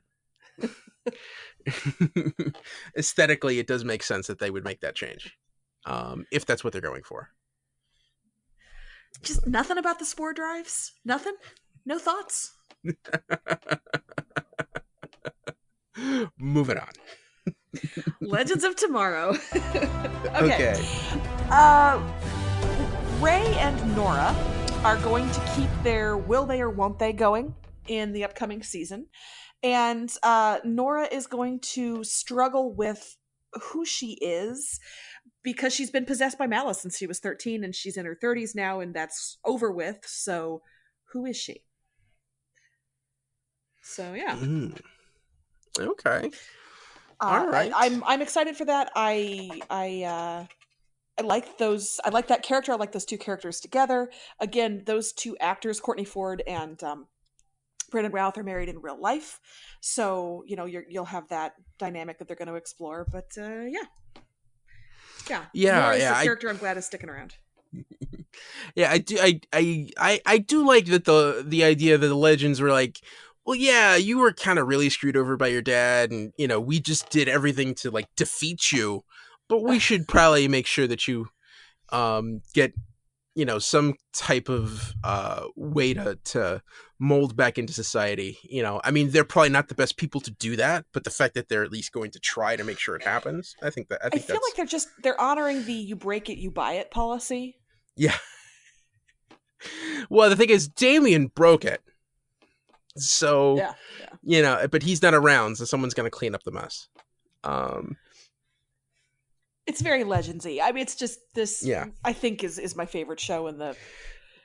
aesthetically, it does make sense that they would make that change. If that's what they're going for. Just nothing about the spore drives? Nothing? No thoughts? Moving on. Legends of Tomorrow. Okay. Ray and Nora are going to keep their will they or won't they going in the upcoming season. And Nora is going to struggle with who she is because she's been possessed by malice since she was 13 and she's in her 30s now and that's over with. So who is she? So yeah. Okay. All right. I'm excited for that. I like those. I like that character. I like those two characters together. Again, those two actors, Courtney Ford and Brandon Routh, are married in real life, so you'll have that dynamic that they're going to explore. But Nora's the character I'm glad is sticking around. Yeah, I do. I do like that the idea that the legends were like, well, yeah, you were kind of really screwed over by your dad, and we just did everything to like defeat you, but we should probably make sure that you get some type of way to mold back into society. I mean, they're probably not the best people to do that, but the fact that they're at least going to try to make sure it happens, I feel like they're honoring the "you break it, you buy it" policy. Yeah. Well, the thing is, Damien broke it. So, but he's not around, so someone's going to clean up the mess. It's very Legendsy. I mean, it's just this, I think is my favorite show in the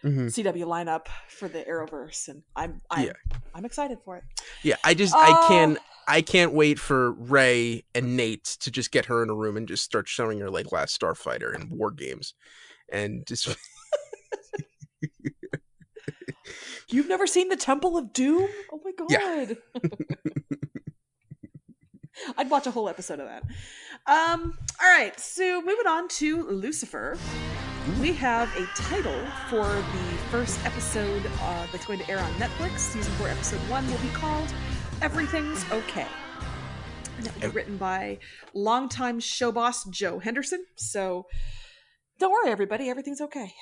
CW lineup for the Arrowverse. And I'm excited for it. Yeah. I can't wait for Ray and Nate to just get her in a room and just start showing her like Last Starfighter and War Games and just... You've never seen the Temple of Doom? Oh my god. Yeah. I'd watch a whole episode of that. All right, so moving on to Lucifer. We have a title for the first episode that's going to air on Netflix. Season 4, episode 1 will be called Everything's Okay. And it will be written by longtime show boss Joe Henderson. So don't worry, everybody. Everything's okay.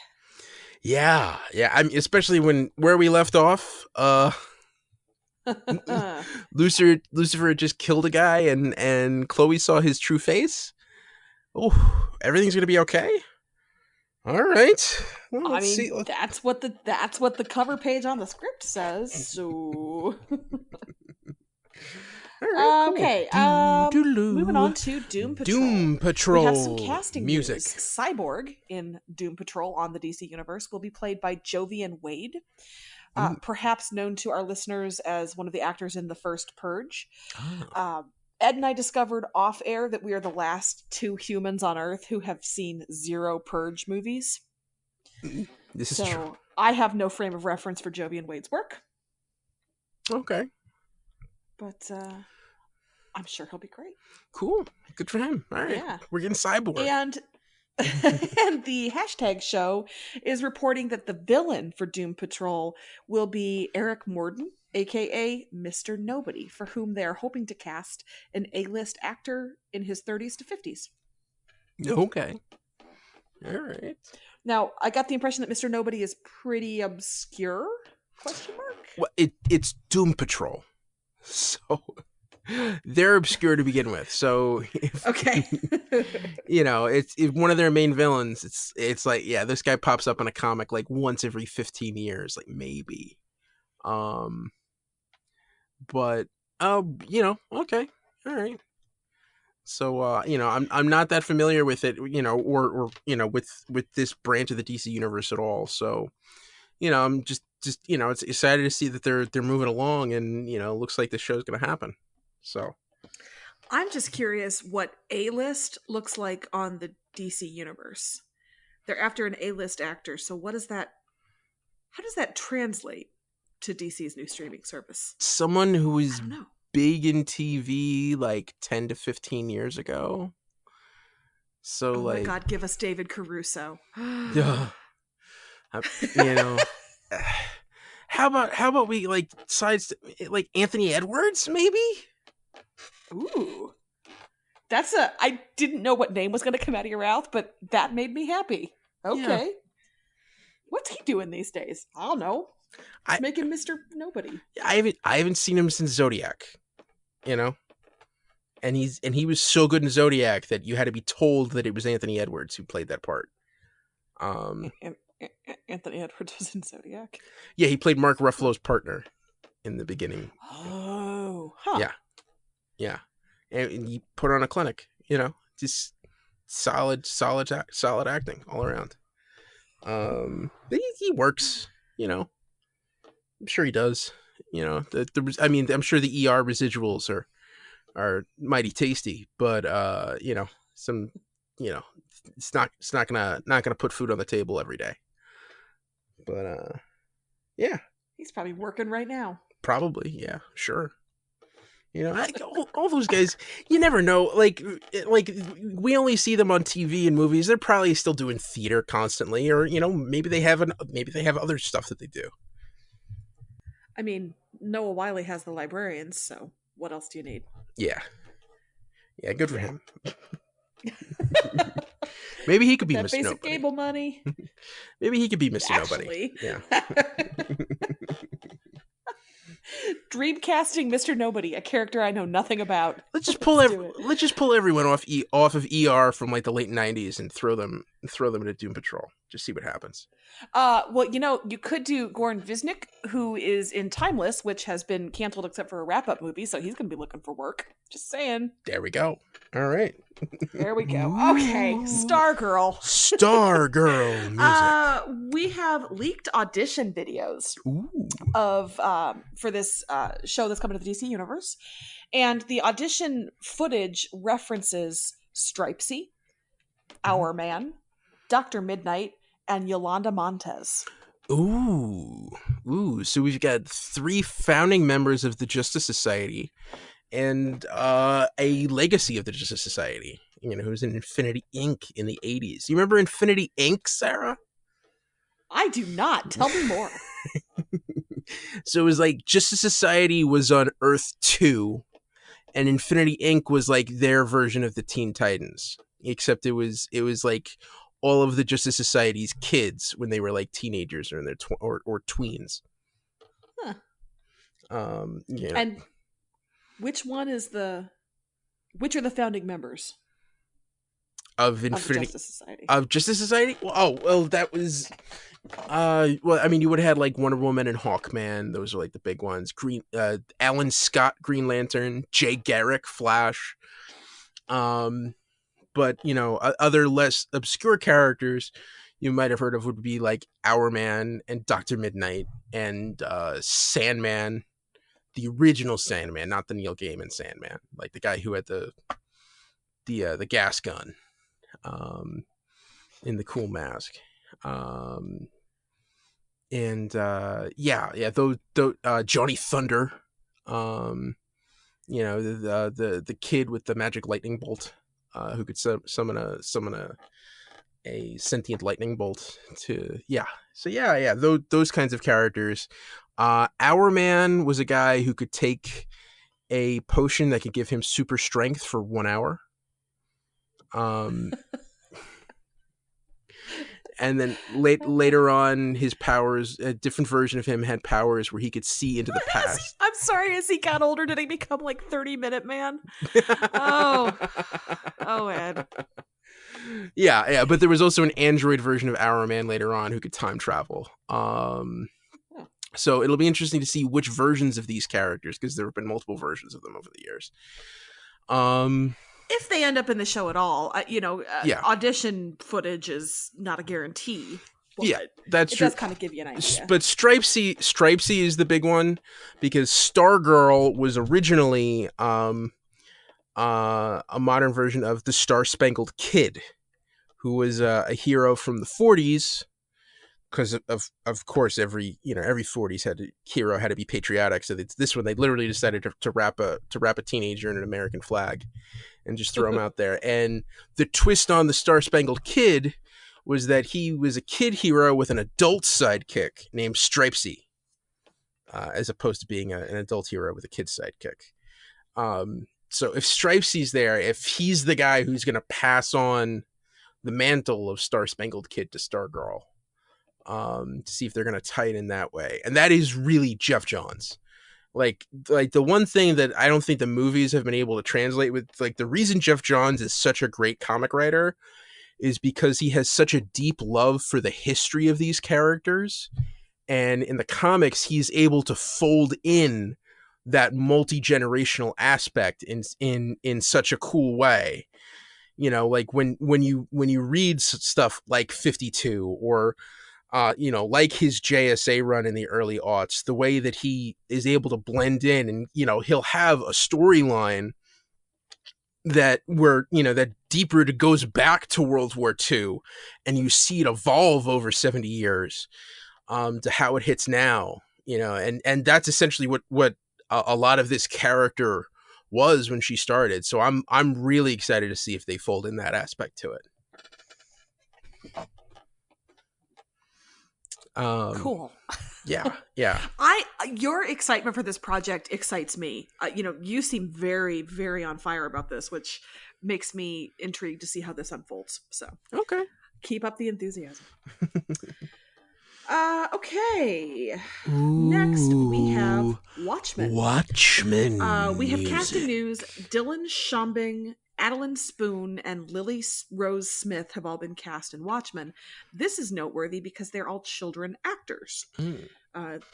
Yeah. I mean, especially where we left off. Lucifer had just killed a guy, and Chloe saw his true face. Oh, everything's gonna be okay. All right. Well, let's see. That's what the cover page on the script says. So. Right, cool. Okay, moving on to Doom Patrol. Doom Patrol. We have some casting music. News. Cyborg in Doom Patrol on the DC Universe will be played by Jovian Wade, perhaps known to our listeners as one of the actors in the first Purge. Oh. Ed and I discovered off air that we are the last two humans on Earth who have seen 0 Purge movies. This is true. I have no frame of reference for Jovian Wade's work. Okay. But I'm sure he'll be great. Cool. Good for him. All right. Yeah. We're getting Cyborg. And the hashtag show is reporting that the villain for Doom Patrol will be Eric Morden, a.k.a. Mr. Nobody, for whom they are hoping to cast an A-list actor in his 30s to 50s. Okay. All right. Now, I got the impression that Mr. Nobody is pretty obscure? ? Well, it's Doom Patrol. So they're obscure to begin with. So, Okay. if one of their main villains, it's like, yeah, this guy pops up in a comic like once every 15 years, like maybe. But okay, all right. So I'm not that familiar with it, or with this branch of the DC universe at all. So, I'm just it's excited to see that they're moving along, and looks like the show's going to happen. So I'm just curious what A-list looks like on the DC universe. They're after an A-list actor, so how does that translate to DC's new streaming service? Someone who I was don't know. big in TV like 10 to 15 years ago. So Oh my God, give us David Caruso. yeah. How about we like like Anthony Edwards maybe? Ooh. I didn't know what name was going to come out of your mouth, but that made me happy. Okay. Yeah. What's he doing these days? I don't know. He's making Mr. Nobody. I haven't seen him since Zodiac, and he was so good in Zodiac that you had to be told that it was Anthony Edwards who played that part. Anthony Edwards was in Zodiac? Yeah, he played Mark Ruffalo's partner in the beginning. Oh. Huh. Yeah. And he put on a clinic, just solid acting all around. But he works, I'm sure he does. I'm sure the ER residuals are mighty tasty, but it's not gonna put food on the table every day. But yeah, he's probably working right now. Probably, yeah, sure. All those guys, you never know. Like we only see them on TV and movies. They're probably still doing theater constantly, or maybe they have other stuff that they do. I mean, Noah Wiley has the Librarians, so what else do you need? Yeah, good for him. Maybe he could be Mr. Basic Nobody. cable money. Maybe he could be Mr. Actually, Nobody. Yeah. Dreamcasting Mr. Nobody, a character I know nothing about. Let's just pull everyone off of ER from like the late 90s and throw them into Doom Patrol. Just see what happens. Well, you could do Goran Visnik, who is in Timeless, which has been canceled except for a wrap-up movie, so he's going to be looking for work. Just saying. There we go. All right. There we go. Okay, Stargirl. Stargirl music. We have leaked audition videos of for this show that's coming to the DC universe, and the audition footage references Stripesy, Our Man, Dr. Midnight, and Yolanda Montez. Ooh. So we've got 3 founding members of the Justice Society and a legacy of the Justice Society, who's in Infinity Inc. in the 80s. You remember Infinity Inc., Sarah? I do not. Tell me more. So it was like Justice Society was on Earth 2, and Infinity Inc. was like their version of the Teen Titans, except it was like all of the Justice Society's kids when they were like teenagers or in their or tweens. Huh. Yeah. And which are the founding members of Infinity Justice Society? Of Justice Society? Well, that was you would have had like Wonder Woman and Hawkman. Those are like the big ones. Alan Scott, Green Lantern, Jay Garrick, Flash. But other less obscure characters you might have heard of would be like Our Man and Dr. Midnight and Sandman, the original Sandman, not the Neil Gaiman Sandman, like the guy who had the gas gun in the cool mask. Johnny Thunder, the kid with the magic lightning bolt, who could summon a sentient lightning bolt those kinds of characters. Our Man was a guy who could take a potion that could give him super strength for 1 hour. And then later on, his powers, a different version of him had powers where he could see into the past. I'm sorry, as he got older, did he become like 30-Minute Man? Oh, Ed. Yeah, but there was also an android version of Arrowman later on who could time travel. So it'll be interesting to see which versions of these characters, because there have been multiple versions of them over the years. If they end up in the show at all, Yeah. audition footage is not a guarantee. Yeah, that's true. It does kind of give you an idea. But Stripesy is the big one, because Stargirl was originally a modern version of the Star-Spangled Kid, who was a hero from the 40s. Because of course every 40s hero had to be patriotic. So this one they literally decided to wrap a teenager in an American flag, and just throw him out there. And the twist on the Star-Spangled Kid was that he was a kid hero with an adult sidekick named Stripesy, as opposed to being an adult hero with a kid sidekick. So if Stripesy's there, if he's the guy who's going to pass on the mantle of Star-Spangled Kid to Stargirl. To see if they're going to tie it in that way. And that is really Jeff Johns. Like the one thing that I don't think the movies have been able to translate with, like, the reason Jeff Johns is such a great comic writer is because he has such a deep love for the history of these characters. And in the comics, he's able to fold in that multi-generational aspect in such a cool way. Like when you read stuff like 52 or like his JSA run in the early aughts, the way that he is able to blend in, and, he'll have a storyline that deep rooted goes back to World War II, and you see it evolve over 70 years, to how it hits now, and that's essentially what a lot of this character was when she started. So I'm really excited to see if they fold in that aspect to it. Cool. Yeah. Your excitement for this project excites me. You seem very, very on fire about this, which makes me intrigued to see how this unfolds. So okay, keep up the enthusiasm. Okay. Next we have Watchmen. We have casting news. Dylan Schombing, Adeline Spoon, and Lily Rose Smith have all been cast in Watchmen. This is noteworthy because they're all children actors,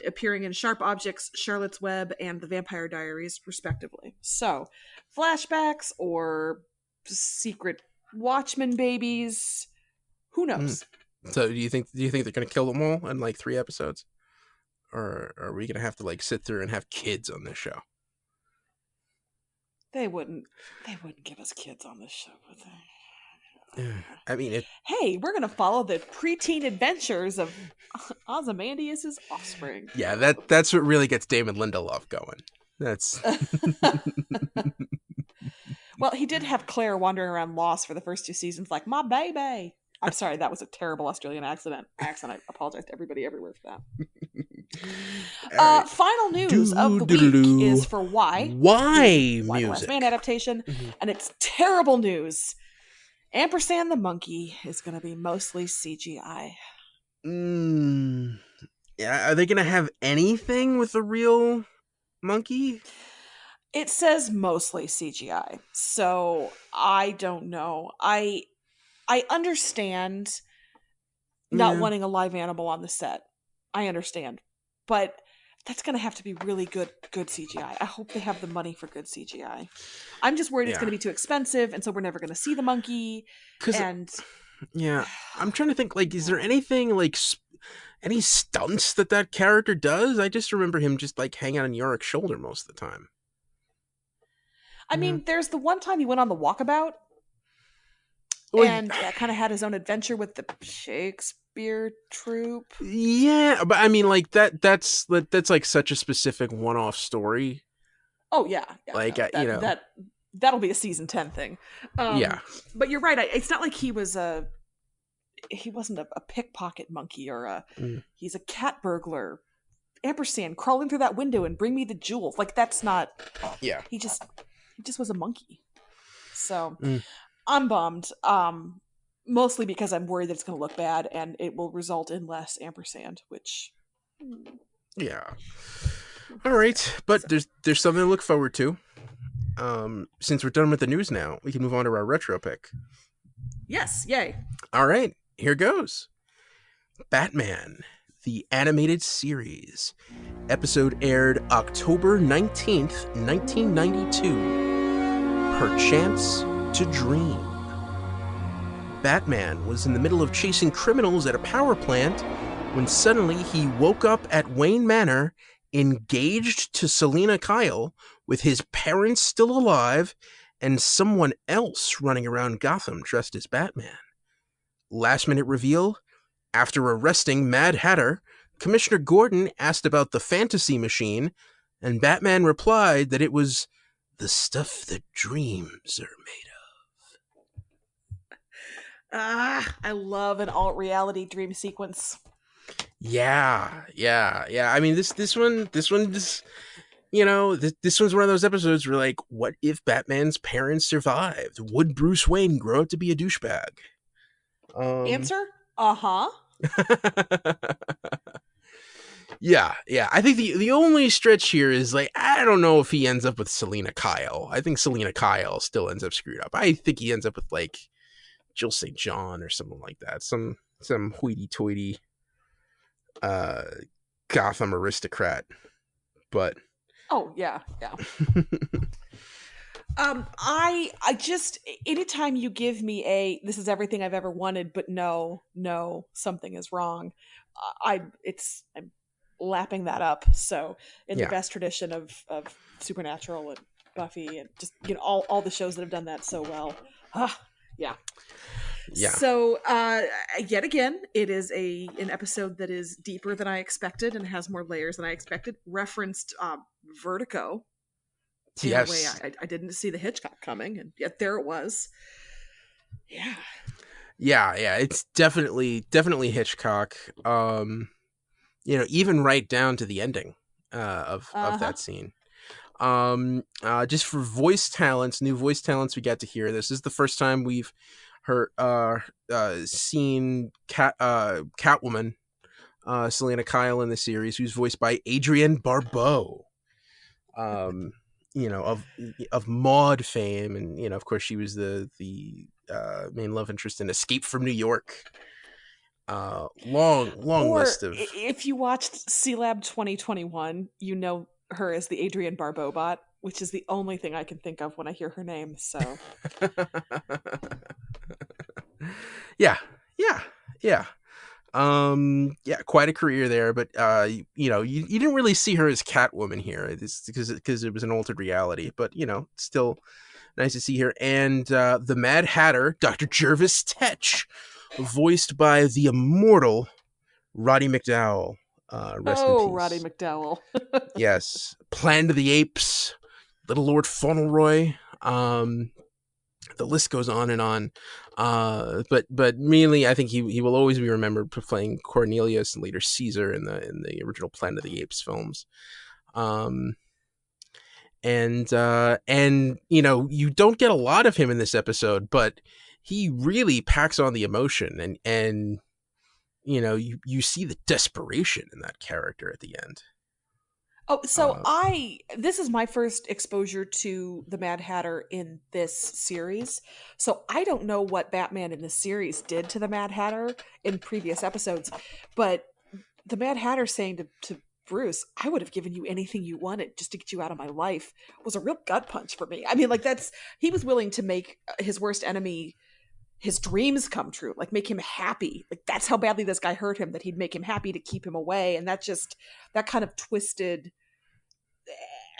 appearing in Sharp Objects, Charlotte's Web, and The Vampire Diaries, respectively. So, flashbacks or secret Watchmen babies, who knows? So, do you think they're going to kill them all in like 3 episodes, or are we going to have to like sit through and have kids on this show? They wouldn't give us kids on this show, would they? I mean, hey, we're going to follow the preteen adventures of Ozymandias' offspring. Yeah, that's what really gets Damon Lindelof going. That's Well, he did have Claire wandering around lost for the first 2 seasons, like, my baby. I'm sorry, that was a terrible Australian accent. I apologize to everybody everywhere for that. Right. Final news of the week is for Y music. The Last Man adaptation, and it's terrible news. Ampersand the monkey is going to be mostly CGI. Yeah, are they going to have anything with a real monkey? It says mostly CGI, so I don't know. I understand not wanting a live animal on the set. I understand. But that's going to have to be really good CGI. I hope they have the money for good CGI. I'm just worried it's going to be too expensive, and so we're never going to see the monkey. And I'm trying to think, like, is there anything, like, any stunts that character does? I just remember him just, like, hanging on Yorick's shoulder most of the time. I mean, there's the one time he went on the walkabout. And kind of had his own adventure with the Shakespeare troupe. Yeah, but I mean, like that's like such a specific one-off story. Oh yeah, like that'll be a season 10 thing. But you're right. It's not like he wasn't a pickpocket monkey or he's a cat burglar. Ampersand crawling through that window and bring me the jewels. Like that's not. Yeah. He just was a monkey. So. I'm bummed. mostly because I'm worried that it's going to look bad and it will result in less ampersand, which... Yeah. All right, but there's something to look forward to. Since we're done with the news now, we can move on to our retro pick. Yes, yay. All right, here goes. Batman, the animated series. Episode aired October 19th, 1992. Perchance to Dream. Batman was in the middle of chasing criminals at a power plant when suddenly he woke up at Wayne Manor, engaged to Selina Kyle, with his parents still alive, and someone else running around Gotham dressed as Batman. Last minute reveal, after arresting Mad Hatter, Commissioner Gordon asked about the fantasy machine, and Batman replied that it was the stuff that dreams are made of. I love an alt-reality dream sequence. Yeah. I mean, this one just, you know, this one's one of those episodes where, like, what if Batman's parents survived? Would Bruce Wayne grow up to be a douchebag? Answer? Uh-huh. Yeah. I think the only stretch here is, like, I don't know if he ends up with Selina Kyle. I think Selina Kyle still ends up screwed up. I think he ends up with, like, Jill St. John or something like that. Some hoity-toity Gotham aristocrat. But oh yeah. I just, anytime you give me this is everything I've ever wanted, but no, something is wrong, I'm lapping that up. So in the best tradition of Supernatural and Buffy and just, you know, all the shows that have done that so well. Yeah. So yet again, it is an episode that is deeper than I expected and has more layers than I expected. Referenced Vertigo in a way I didn't see the Hitchcock coming, and yet there it was. Yeah, it's definitely Hitchcock. You know, even right down to the ending of that scene. Just for voice talents, new voice talents we got to hear. This is the first time we've seen Catwoman, Selina Kyle in the series, who's voiced by Adrienne Barbeau. You know, of Maude fame, and, you know, of course, she was the main love interest in Escape from New York. Long list of. If you watched C-Lab 2021, you know her as the Adrienne Barbeau bot, which is the only thing I can think of when I hear her name. So. Yeah. Quite a career there, but you know, you didn't really see her as Catwoman here, because it was an altered reality. But, you know, still nice to see her. And the Mad Hatter, Dr. Jervis Tetch, voiced by the immortal Roddy McDowall. Rest in peace. Roddy McDowall. Yes, Planet of the Apes, Little Lord Fauntleroy. The list goes on and on. But mainly, I think he will always be remembered for playing Cornelius and later Caesar in the original Planet of the Apes films. And you know, you don't get a lot of him in this episode, but he really packs on the emotion, and you know, you see the desperation in that character at the end. Oh, so this is my first exposure to the Mad Hatter in this series. So I don't know what Batman in this series did to the Mad Hatter in previous episodes, but the Mad Hatter saying to Bruce, I would have given you anything you wanted just to get you out of my life, was a real gut punch for me. I mean, like, he was willing to make his worst enemy his dreams come true, like make him happy. Like, that's how badly this guy hurt him, that he'd make him happy to keep him away. And that kind of twisted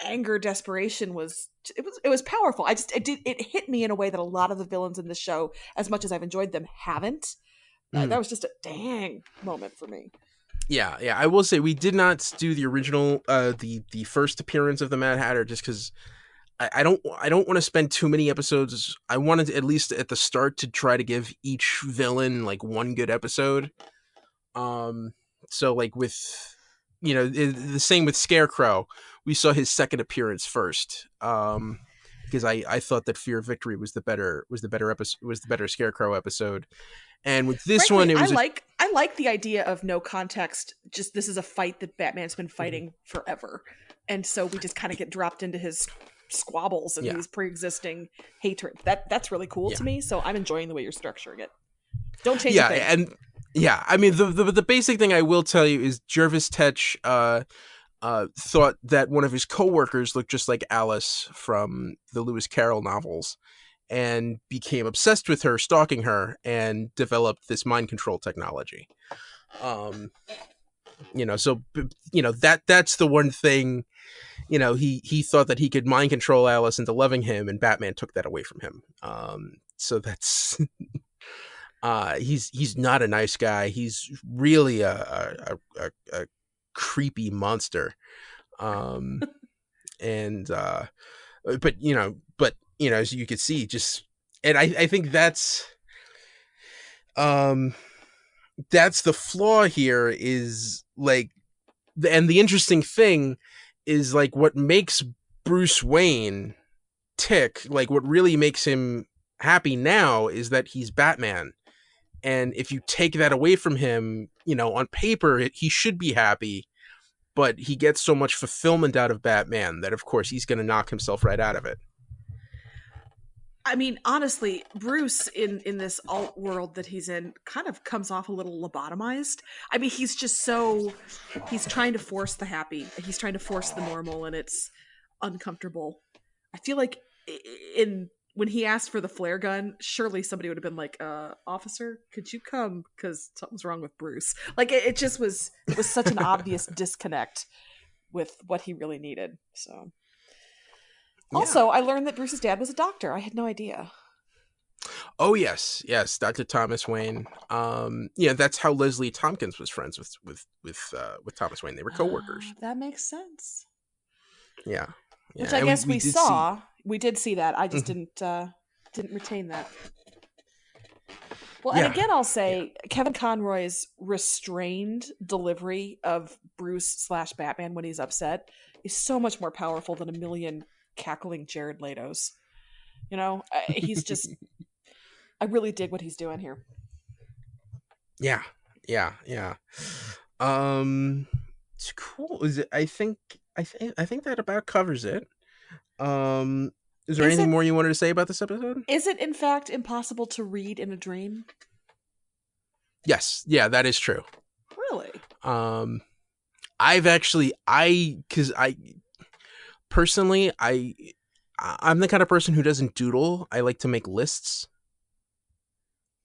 anger, desperation it was powerful. It hit me in a way that a lot of the villains in the show, as much as I've enjoyed them, haven't. That was just a dang moment for me. Yeah. I will say we did not do the original, the first appearance of the Mad Hatter, just because I don't want to spend too many episodes. I wanted to, at least at the start, to try to give each villain like one good episode. So like with, you know, the same with Scarecrow, we saw his second appearance first. because I thought that Fear of Victory was the better Scarecrow episode. And with this Frankly, one, I like the idea of no context. Just this is a fight that Batman's been fighting forever, and so we just kind of get dropped into his squabbles and his pre-existing hatred. That's really cool to me. So I'm enjoying the way you're structuring it. Don't change a thing. I mean the basic thing I will tell you is Jervis Tetch thought that one of his coworkers looked just like Alice from the Lewis Carroll novels, and became obsessed with her, stalking her, and developed this mind control technology. That's the one thing. He thought that he could mind control Alice into loving him, and Batman took that away from him. So that's he's not a nice guy. He's really a creepy monster. As you could see, and I think that's the flaw here, is like, and the interesting thing is like what makes Bruce Wayne tick, like what really makes him happy now is that he's Batman. And if you take that away from him, on paper, he should be happy, but he gets so much fulfillment out of Batman that of course he's going to knock himself right out of it. I mean, honestly, Bruce in this alt world that he's in kind of comes off a little lobotomized. I mean, he's trying to force the happy, he's trying to force the normal, and it's uncomfortable. I feel like when he asked for the flare gun, surely somebody would have been like, officer, could you come? Because something's wrong with Bruce. Like, it was such an obvious disconnect with what he really needed. So. Also, I learned that Bruce's dad was a doctor. I had no idea. Oh yes, Dr. Thomas Wayne. That's how Leslie Tompkins was friends with Thomas Wayne. They were coworkers. That makes sense. Yeah. Which I guess we saw. We did see that. I just didn't retain that. Well, and again, I'll say Kevin Conroy's restrained delivery of Bruce/Batman when he's upset is so much more powerful than a million cackling Jared Leto's. He's just I really dig what he's doing here. Yeah. It's cool. Is it? I think that about covers it. Is there anything more you wanted to say about this episode? Is it in fact impossible to read in a dream? Yes. Yeah, that is true. Really? Personally, I'm the kind of person who doesn't doodle. I like to make lists.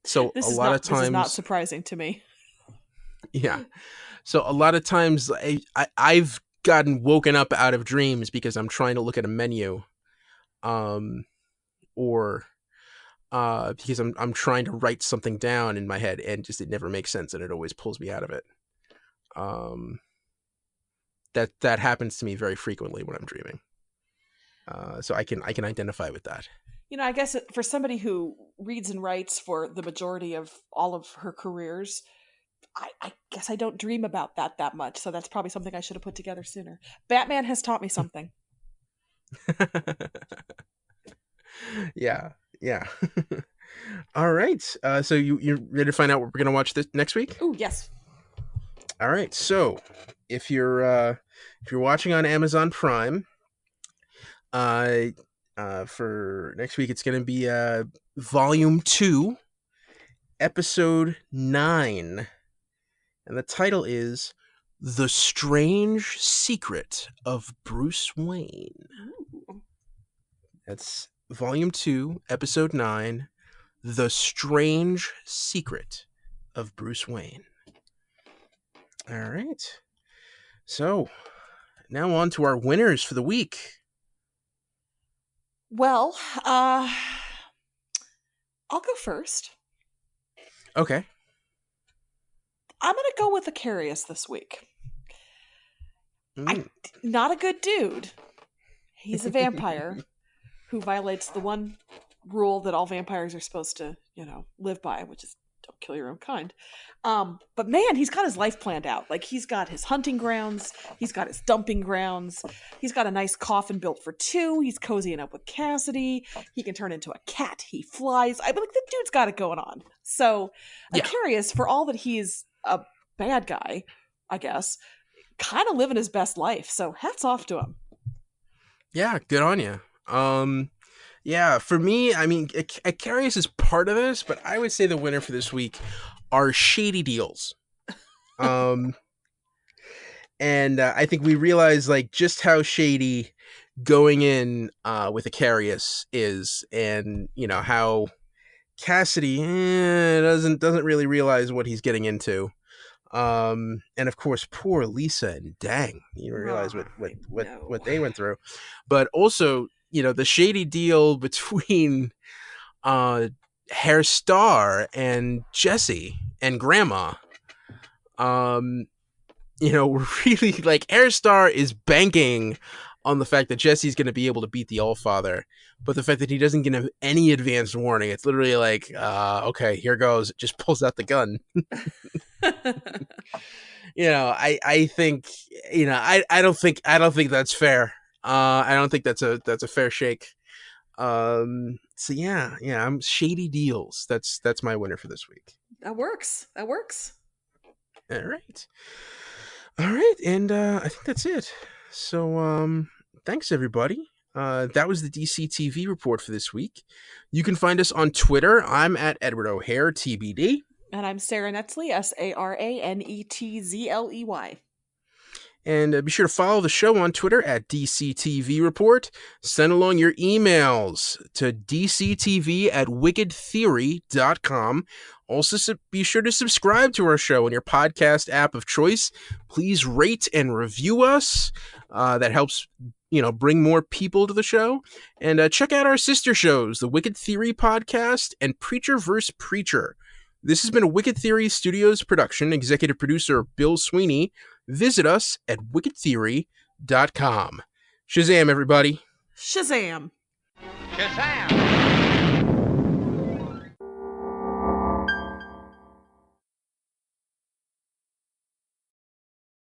So this is not surprising to me. Yeah. So a lot of times I've gotten woken up out of dreams because I'm trying to look at a menu, or because I'm trying to write something down in my head and just it never makes sense and it always pulls me out of it. That happens to me very frequently when I'm dreaming. So I can identify with that. I guess for somebody who reads and writes for the majority of all of her careers, I guess I don't dream about that much. So that's probably something I should have put together sooner. Batman has taught me something. Yeah. All right. So you're ready to find out what we're going to watch this next week? Oh, yes. All right. So if you're watching on Amazon Prime, for next week, it's going to be Volume 2, Episode 9. And the title is The Strange Secret of Bruce Wayne. Ooh. That's Volume 2, Episode 9, The Strange Secret of Bruce Wayne. All right. So, now on to our winners for the week. Well, I'll go first. Okay. I'm going to go with Icarius this week. Not a good dude. He's a vampire who violates the one rule that all vampires are supposed to, live by, which is don't kill your own kind. But man, he's got his life planned out. Like, he's got his hunting grounds, he's got his dumping grounds, he's got a nice coffin built for two, he's cozying up with Cassidy, he can turn into a cat, he flies. I mean, like, the dude's got it going on. So I'm curious, for all that he's a bad guy, I guess, kind of living his best life. So hats off to him. Yeah, good on you. Yeah, for me, I mean, Icarius is part of this, but I would say the winner for this week are shady deals. And I think we realize, like, just how shady going in with Icarius is, and you know how Cassidy doesn't really realize what he's getting into. And of course, poor Lisa and Dang, you don't realize what they went through. But also, you know, the shady deal between Hair Star and Jesse and Grandma. You know, really, like, Hair Star is banking on the fact that Jesse's going to be able to beat the Allfather, but the fact that he doesn't give him any advanced warning, it's literally like, okay, here goes. It just pulls out the gun. You know, I think, you know, I don't think that's fair. I don't think that's a fair shake. So yeah, I'm shady deals. That's my winner for this week. That works. All right. And I think that's it. So thanks everybody. That was the DC TV report for this week. You can find us on Twitter. I'm at Edward O'Hare TBD. And I'm Sara Netzley, SaraNetzley. And be sure to follow the show on Twitter at DCTV Report. Send along your emails to dctv@wickedtheory.com. Also, be sure to subscribe to our show on your podcast app of choice. Please rate and review us. That helps, you know, bring more people to the show. And check out our sister shows, the Wicked Theory Podcast and Preacher vs. Preacher. This has been a Wicked Theory Studios production. Executive producer Bill Sweeney. Visit us at wickedtheory.com. Shazam, everybody. Shazam. Shazam.